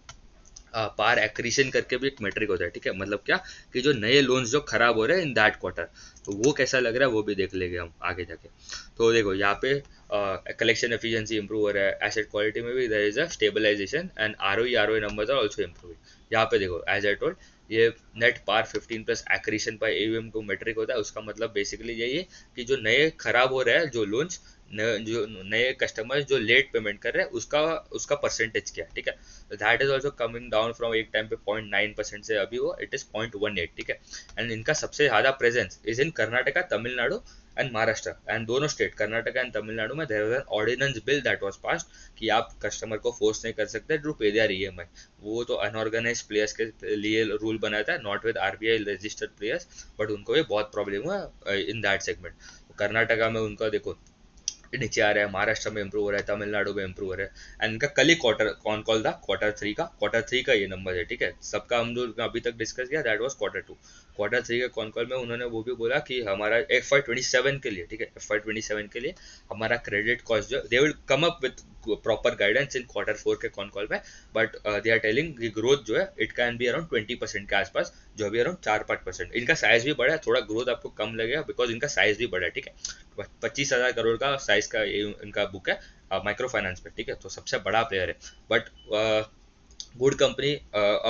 S1: पार एक्रीशन करके भी एक मेट्रिक होता है, ठीक है, मतलब क्या कि जो नए लोन्स जो खराब हो रहे हैं इन दैट क्वार्टर, तो वो कैसा लग रहा है वो भी देख लेंगे हम आगे जाके। तो देखो यहाँ पे कलेक्शन एफिशिएंसी इंप्रूव हो रहा है, एसेट क्वालिटी में भी there is a stabilisation, and ROE numbers are also improving. यहाँ पे देखो एज आई टोल्ड, ये नेट पार 15+ एक्रीशन पर AUM को मेट्रिक होता है। उसका मतलब बेसिकली यही है कि जो नए खराब हो रहे हैं जो लोन्स, जो नए कस्टमर्स जो लेट पेमेंट कर रहे हैं, उसका उसका परसेंटेज क्या है, ठीक है। That is also coming down from एक टाइम पे 0.9% से अभी वो इट इज 0.18, ठीक है। एंड इनका सबसे ज्यादा presence is in Karnataka, Tamil Nadu and Maharashtra, and दोनों स्टेट कर्नाटका एंड तमिलनाडु में there was an ordinance bill that was passed कि आप कस्टमर को फोर्स नहीं कर सकते टू पे देयर EMI। वो तो अनऑर्गेनाइज प्लेयर्स के लिए रूल बनाया था, not with RBI registered players, but उनको भी बहुत प्रॉब्लम हुआ इन दैट सेगमेंट। कर्नाटका में उनका देखो नीचे आ रहा है, महाराष्ट्र में इंप्रूव हो रहा है, तमिलनाडु में इंप्रूव हो रहा है। एंड इनका कल ही क्वार्टर कौन कॉल था, क्वार्टर थ्री का ये नंबर है, ठीक है। सबका हम जो अभी तक डिस्कस किया दैट वाज Q2। Q3 के कौन कॉल में उन्होंने वो भी बोला कि हमारा FY27 के लिए, ठीक है, FY27 के लिए हमारा क्रेडिट कॉस्ट जो they will come up with proper guidance in Q4 के कौन कॉल में, बट दे आर टेलिंग कि ग्रोथ जो है इट कैन बी अराउंड 20% के आसपास, जो अभी अराउंड 4-5%। इनका साइज भी बड़ा है, थोड़ा ग्रोथ आपको कम लगेगा बिकॉज इनका साइज भी बड़ा है, ठीक है। 25,000 करोड़ का साइज का ये इनका बुक है माइक्रो फाइनेंस पे, ठीक है। तो सबसे बड़ा प्लेयर है, but good company,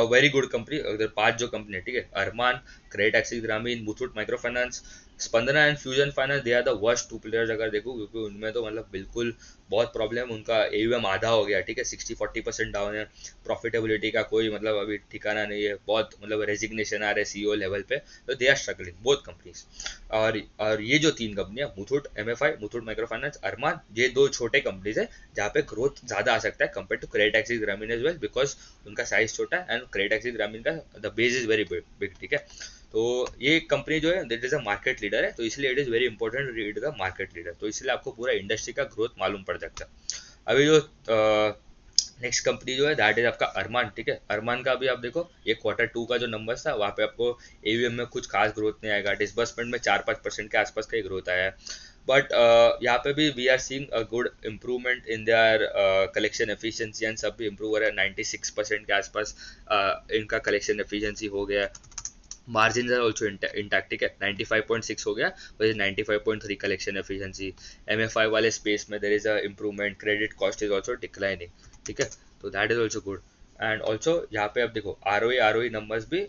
S1: very good company. अगर 5 जो कंपनी है, ठीक है, अरमान, Credit Access Grameen, Muthoot micro finance, Spandana and Fusion finance, they are the worst 2 players अगर देखो, क्योंकि उनमें तो मतलब बिल्कुल बहुत प्रॉब्लम। उनका AUM आधा हो गया, ठीक है, 60-40% डाउन है। प्रॉफिटेबिलिटी का कोई मतलब अभी ठिकाना नहीं है, बहुत मतलब रेजिग्नेशन आ रहे हैं CEO लेवल पे। तो they are struggling both companies. और ये जो 3 कंपनियां, Muthoot MFI, Muthoot micro finance, Arman, ये 2 छोटे कंपनीज है जहाँ पे ग्रोथ ज्यादा आ सकता है कंपेयर टू क्रेडिट एक्सिस ग्रामीण एज वेल, बिकॉज उनका साइज छोटा है एंड क्रेडिट एक्सिस ग्रामीण का the base is very big, ठीक है। तो ये कंपनी जो है that is a market leader है, तो इसलिए it is very important read the market leader. तो इसलिए आपको पूरा इंडस्ट्री का ग्रोथ मालूम पड़ सकता है। अभी जो नेक्स्ट कंपनी जो है दैट इज आपका अरमान, ठीक है। अरमान का भी आप देखो, ये Q2 का जो नंबर था वहाँ पे आपको AUM में कुछ खास ग्रोथ नहीं आएगा, डिसबर्समेंट में 4-5% के आसपास का ही ग्रोथ आया है। बट यहाँ पे भी we are seeing a good improvement in their collection efficiency, and सब भी इम्प्रूव हो रहा है। 96% के आसपास इनका कलेक्शन एफिशिएंसी हो गया है। मार्जिन आर ऑल्सो इंटैक्ट, ठीक है, 95.6 हो गया, वही 95.3 कलेक्शन एफिशिएंसी। MFI वाले स्पेस में देर is a improvement, credit cost is also declining, ठीक है। तो that is also good. And also यहाँ पे आप देखो ROE नंबर्स भी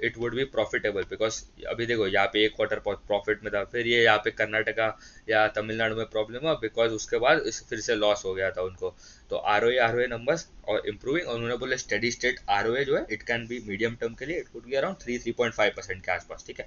S1: it would be profitable, because अभी देखो यहाँ पे एक क्वार्टर प्रॉफिट में था, फिर ये यहाँ पे कर्नाटका या तमिलनाडु में प्रॉब्लम हुआ बिकॉज उसके बाद फिर से लॉस हो गया था उनको। तो आर ओ ए नंबर्स और इम्प्रूविंग, और उन्होंने बोले steady state are O A जो है it can be medium term के लिए इट कुड बी अराउंड 3.5% के आसपास, ठीक है।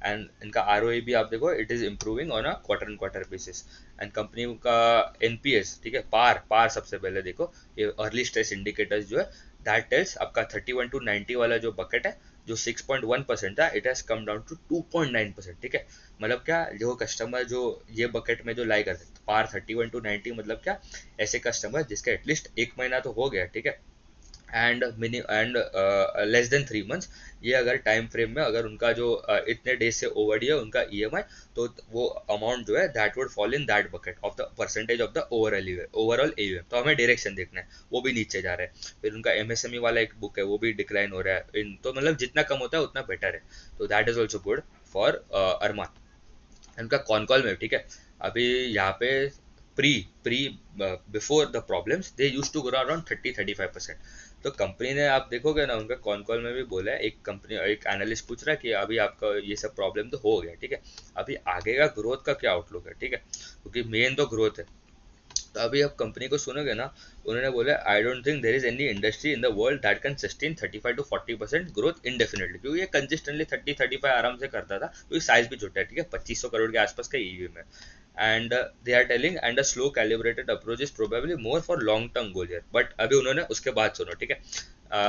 S1: एंड इनका आर ओ ए भी आप देखो it is improving on a quarter and quarter basis. And company का एनपीएस, ठीक है, पार पार सबसे पहले देखो, ये अर्ली स्ट्रेस इंडिकेटर्स जो है दैट टेल्स आपका 31 to 90 वाला जो बकेट है जो 6.1% था it has come down to 2.9%, ठीक है। मतलब क्या, जो कस्टमर जो ये बकेट में जो लाई करते पार 31 to 90, मतलब क्या, ऐसे कस्टमर जिसका एटलीस्ट एक महीना तो हो गया, ठीक है, and mini and less than 3 months, ये अगर टाइम फ्रेम में अगर उनका जो इतने डेज से ओवरड्यू है उनका ईएमआई, तो वो अमाउंट जो है that would fall in that bucket of the percentage of the overall AUM. तो हमें डायरेक्शन देखना है, वो भी नीचे जा रहा है। फिर उनका एमएसएमई वाला एक बुक है वो भी डिक्लाइन हो रहा है इन, तो मतलब जितना कम होता है उतना बेटर है। तो that is also good for Arman. उनका कॉन कॉल में, ठीक है, अभी यहाँ पे pre pre before the problems they used to grow around 30-35%। तो कंपनी ने, आप देखोगे ना, उनका कॉन कॉल में भी बोला है, एक एनालिस्ट पूछ रहा है कि अभी आपका ये सब प्रॉब्लम तो हो गया, ठीक है, अभी आगे का ग्रोथ का क्या आउटलुक है, ठीक है, क्योंकि मेन तो ग्रोथ है। तो अभी आप कंपनी को सुनोगे ना, उन्होंने बोला I don't think there is any industry in the world that can sustain 35-40% growth indefinitely, क्योंकि ये कंसिस्टेंटली 30-35 आराम से करता था, क्योंकि साइज भी छोटा है, ठीक है, 2500 करोड़ के आसपास का ईवीएम है। And they are telling and a slow calibrated approach is probably more for long term goal here. But अभी उन्होंने उसके बाद सुनो, ठीक है,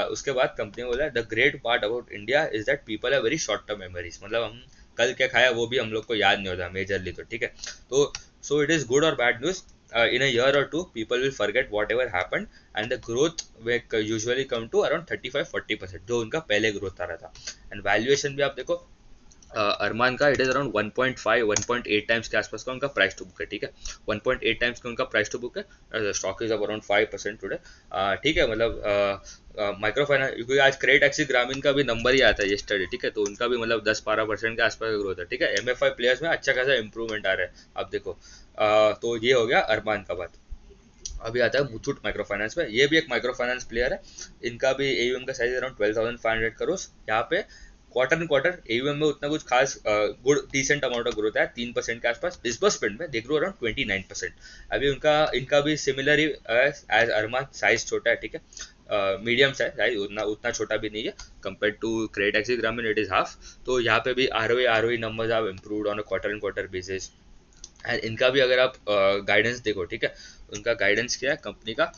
S1: उसके बाद कंपनी ने बोला the great part about India is that people are very short term memories, मतलब हम कल क्या खाया वो भी हम लोग को याद नहीं होता मेजरली, तो ठीक है। तो सो इट इज गुड और bad news, in a year or two people will forget whatever happened and the growth will usually come to around 35-40% जो उनका पहले ग्रोथ आ रहा था। एंड वैल्यूएशन भी आप देखो, अरमान का इट इज अराउंड 1.5 1.8 टाइम्स के आसपास का उनका प्राइस टू बुक है, ठीक है, 1.8 टाइम्स का उनका प्राइस टू बुक है। स्टॉक इज अराउंड 5% टुडे, ठीक है, मतलब माइक्रो फाइनेंस, क्योंकि आज क्रेडिट एक्सिस ग्रामीण का भी नंबर ही आता है yesterday, ठीक है, तो उनका भी मतलब 10-12% के आसपास का ग्रोथ है, ठीक है। एमएफआई प्लेयर्स में अच्छा खासा इंप्रूवमेंट आ रहा है, आप देखो। तो ये हो गया अरमान का बात। अभी आता है मुथूट माइक्रो फाइनेंस में, ये भी एक माइक्रो फाइनेंस प्लेयर है। इनका भी एयूएम का साइज अराउंड 12,500 करोड़। यहाँ पे क्वार्टर एंड क्वार्टर एयूएम में उतना कुछ खास good decent amount of growth है, 3% के आसपास। डिसबर्समेंट में देख लो अराउंड 29%। अभी उनका इनका भी सिमिलर ही एज अरमान, साइज छोटा है, ठीक है, मीडियम साइज, उतना उतना छोटा भी नहीं है compare to Credit Access Grameen, it is half. तो यहाँ पे भी ROE numbers are improved on a quarter and quarter basis. And इनका भी अगर आप गाइडेंस देखो, ठीक है, उनका गाइडेंस क्या है कंपनी का,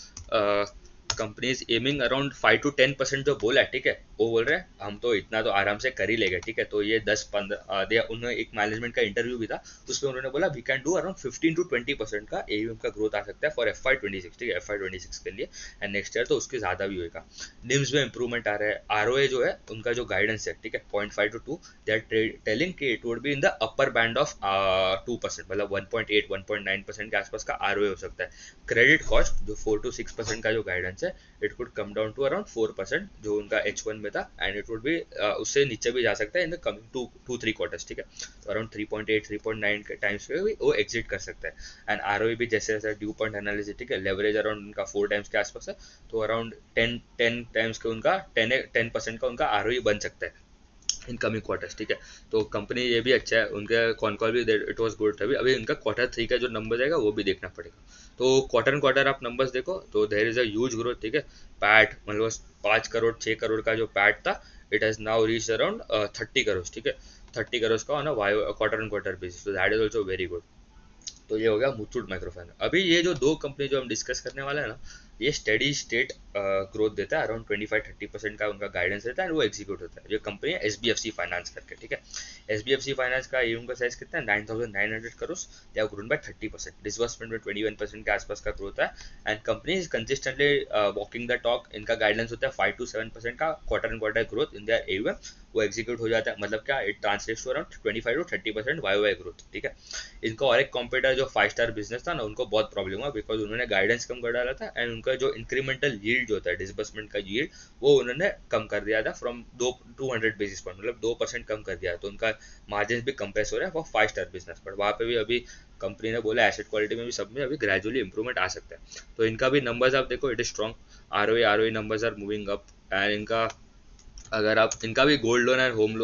S1: कंपनी इज एमिंग अराउंड 5-10% जो बोला है, ठीक है, वो बोल रहे हैं हम तो इतना तो आराम से कर ही लेंगे, ठीक है। तो ये 10-15 उन्होंने एक मैनेजमेंट का इंटरव्यू भी था, उसमें उन्होंने बोला वी कैन डू अराउंड 15-20% का एयूएम का ग्रोथ आ सकता है फॉर FY26, ठीक है, FY26 के लिए। एंड नेक्स्ट ईयर तो उसके ज़्यादा भी होगा। निम्स में इंप्रूवमेंट आ रहा है। आरओए जो है उनका जो गाइडेंस है, ठीक है, 0.5 to 2, दे आर टेलिंग कि it would be in the upper band of 2%, मतलब 1.8-1.9% के आसपास का आरओए हो सकता है। क्रेडिट कॉस्ट जो 4-6% का जो गाइडेंस है, it could come down to around 4% जो उनका H1 में था, एंड इट वुड बी उससे नीचे भी जा सकता है इन द कमिंग 2-3 क्वार्टर्स, ठीक है। तो अराउंड 3.8-3.9 के टाइम्स पे भी वो एग्जिट कर सकता है। एंड आरओई भी जैसे जैसे ड्यू पॉइंट एनालिसिस, ठीक है, लेवरेज अराउंड उनका 4 टाइम्स के आसपास है, तो अराउंड 10 टाइम्स के उनका 10% का उनका आरओई बन सकता है इन कमिंग क्वार्टर्स, ठीक है। तो कंपनी ये भी अच्छा है, उनके कॉन कॉल भी इट वाज गुड। अभी अभी उनका Q3 का जो नंबर जाएगा वो भी देखना पड़ेगा। तो क्वार्टर एंड क्वार्टर आप नंबर्स देखो तो there is a huge growth, ठीक है। पैट मतलब 5 करोड़ 6 करोड़ का जो पैट था, it has now reach around 30 crore, ठीक है, 30 करोड़ का on a quarter and quarter basis, तो that is also very good. तो ये हो गया मुथूट माइक्रोफाइनेंस। अभी ये जो दो कंपनी जो हम डिस्कस करने वाले हैं ना, ये स्टेडी स्टेट ग्रोथ देता है, अराउंड 25-30% का उनका गाइडेंस रहता है, और वो एग्जीक्यूट होता है। ये कंपनी है SBFC फाइनेंस करके, ठीक है। SBFC फाइनेंस का ईयूएम का साइज कितना है, 9,900 crore. They have grown by 30%। Disbursement में 21% के आसपास का ग्रोथ है। And company is consistently walking the talk. इनका गाइडेंस होता है 5-7% का quarter and quarter growth in their AUM, वो एग्जीक्यूट हो जाता है। मतलब क्या, it translates to around 25-30% Y growth, ठीक है। इनका और एक कॉम्पिटिटर जो 5 स्टार बिजनेस था ना, उनको बहुत प्रॉब्लम हुआ बिकॉज उन्होंने गाइडेंस कम कर डाला था, एंड उनका जो इंक्रीमेंटल यील्ड जो होता है, डिसबर्समेंट का यील्ड, वो उन्होंने कम कर दिया था फ्रॉम 200 बेसिस पॉइंट, मतलब 2% कम कर दिया। तो उनका मार्जिन भी कंप्रेस हो रहा है फॉर 5 स्टार बिजनेस, बट वहाँ पे भी अभी कंपनी ने बोला एसेट क्वालिटी में भी सब में अभी ग्रेजुअली इंप्रूवमेंट आ सकता है। तो इनका भी नंबर्स आप देखो, it is strong. ROE numbers are moving up, and इनका अगर आप इनका भी gold loan and home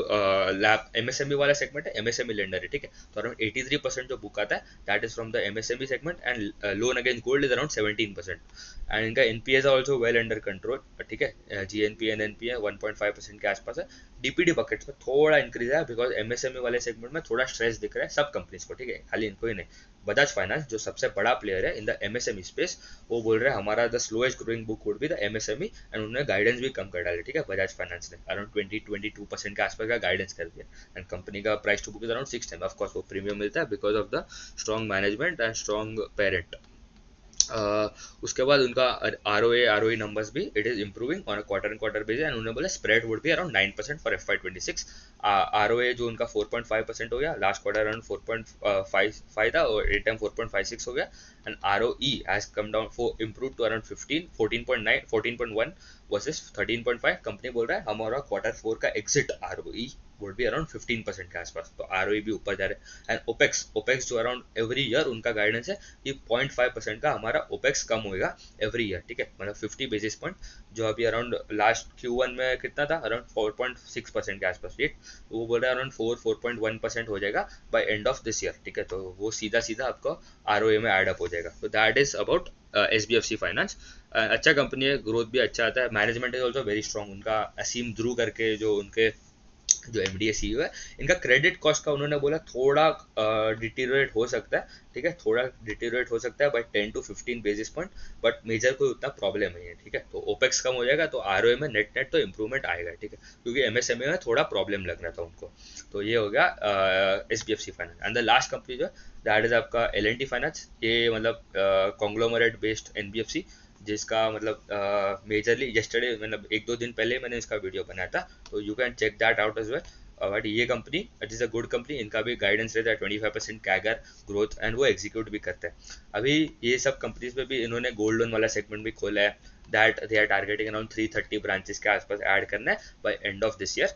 S1: lab MSME वाला सेगमेंट है, एमएसएमई लेंडर है, ठीक है। तो अराउंड 83% जो बुक आता है that is from the MSME segment and loan against gold is around 17%। And इनका NPS also well under control, ठीक है। जीएनपी एंड एनपीए 1.5% के आसपास है। डीपीडी बकेट्स में थोड़ा इंक्रीज है बिकॉज एमएसएमई वाले सेगमेंट में थोड़ा स्ट्रेस दिख रहा है सब कंपनीज को, ठीक है, खाली इनको ही नहीं। बजाज फाइनेंस जो सबसे बड़ा प्लेयर है इन द एमएसएमई स्पेस, वो बोल रहे हैं हमारा the slowest growing book would be the MSME, and उन्होंने गाइडेंस भी कम कर डाले, ठीक है। बजाज फाइनेंस ने अराउंड 20-22% के आसपास का गाइडेंस कर दिया। एंड कंपनी का price to book is around 6 time. Of course वो प्रीमियम मिलता है because of the strong management and strong parent. उसके बाद उनका आर ओ ए नंबर्स भी it is improving on a quarter and quarter basis, and उन्होंने बोला spread would be around 9% for FY26। R O A जो उनका 4.5% हो गया लास्ट क्वार्टर, अराउंड 4.5 था, और एट टाइम 4.56 हो गया। And R O E has come down for improve to around 14.9 14.1 versus 13.5। कंपनी बोल रहा है हमारा क्वार्टर 4 का exit R O E would be around 15% के आसपास, तो आर ओ ई भी ऊपर जा रहे हैं। एंड ओपेक्स ओपेक्स जो अराउंड एवरी ईयर उनका गाइडेंस है कि 0.5% का हमारा ओपेक्स कम होएगा एवरी ईयर, ठीक है, मतलब 50 बेसिस पॉइंट, जो अभी अराउंड लास्ट Q1 में कितना था, अराउंड 4.6% के आसपास रेट, तो वो बोल रहा है अराउंड 4.1% हो जाएगा by end of this year, ठीक है। तो वो सीधा सीधा आपको आर में ऐड अप हो जाएगा। तो that is about SBFC finance. अच्छा कंपनी है, ग्रोथ भी अच्छा आता है, management is also very strong. उनका असीम ध्रुव करके जो उनके जो MD CEO है, इनका क्रेडिट कॉस्ट का उन्होंने बोला थोड़ा डिटीरियरेट हो सकता है, ठीक है, थोड़ा डिटीरियरेट हो सकता है by 10 to 15 basis point, but major कोई उतना प्रॉब्लम नहीं है, ठीक है। तो ओपेक्स कम हो जाएगा तो ROA में नेट नेट तो इंप्रूवमेंट आएगा, ठीक है, क्योंकि MSME में थोड़ा प्रॉब्लम लग रहा था उनको। तो ये हो गया SBFC finance. And the last company जो है दैट इज आपका L&T फाइनेंस। ये मतलब कॉन्ग्लोमरेट बेस्ड NBFC, जिसका मतलब मेजरली येस्टरडे मतलब 1-2 दिन पहले मैंने इसका वीडियो बनाया था, तो you can check that out as well. But ये company it is a good company, इनका भी गाइडेंस रहता है 25% कैगर ग्रोथ, एंड वो एग्जीक्यूट भी करते हैं। अभी ये सब कंपनीज में भी इन्होंने गोल्ड लोन वाला सेगमेंट भी खोला है, that they are targeting around 330 branches के आसपास ऐड करना है by end of this year.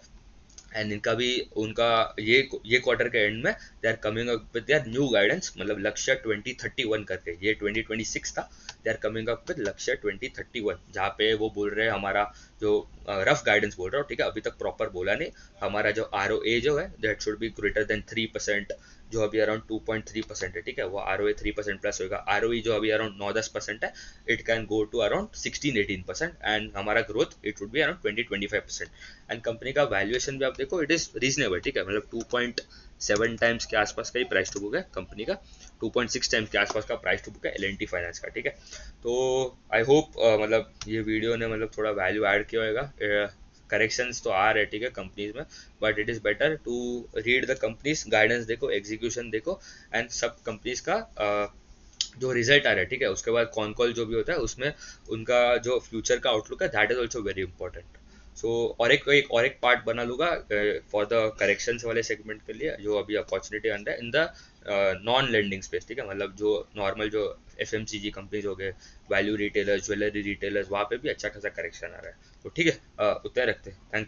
S1: And इनका भी उनका ये क्वार्टर के एंड में they are coming up with their new guidance, मतलब लक्ष्य 2031 करके, ये 2026 था, they are coming up with लक्ष्य 2031, जहाँ पे वो बोल रहे हैं हमारा जो रफ गाइडेंस बोल रहा हूँ, ठीक है, अभी तक प्रॉपर बोला नहीं, हमारा जो ROA जो है that should be greater than 3%, जो अभी अराउंड 2.3% है, ठीक है, वो ROA 3% प्लस होगा। ROE जो अभी अराउंड 9-10% है, it can go to around 16-18%, and हमारा growth it would be around 20-25%। And company का वैल्यूएशन भी आप देखो इट इज रीजनेबल, ठीक है, मतलब 2.7 टाइम्स के आसपास का ही प्राइस टू बुक है कंपनी का, 2.6 टाइम्स के आसपास का प्राइस टू बुक है L&T फाइनेंस का, ठीक है। तो आई होप मतलब ये वीडियो ने मतलब थोड़ा वैल्यू ऐड किया होगा। करेक्शंस तो आ रहे, ठीक है, कंपनीज में, but it is better to read the companies guidance, देखो एग्जीक्यूशन देखो, एंड सब कंपनीज का जो रिजल्ट आ रहा है, ठीक है, उसके बाद कौन कॉल जो भी होता है उसमें उनका जो फ्यूचर का आउटलुक है that is also very important. So और एक पार्ट बना लूँगा फॉर द करेक्शंस वाले सेगमेंट के लिए, जो अभी अपॉर्चुनिटी आन रहा है in the non lending space, ठीक है, मतलब जो नॉर्मल जो FMCG कंपनीज हो गए, वैल्यू रिटेलर्स, ज्वेलरी रिटेलर्स, वहाँ पे भी अच्छा खासा करेक्शन आ रहा है। तो ठीक है, उतना रखते हैं, थैंक यू।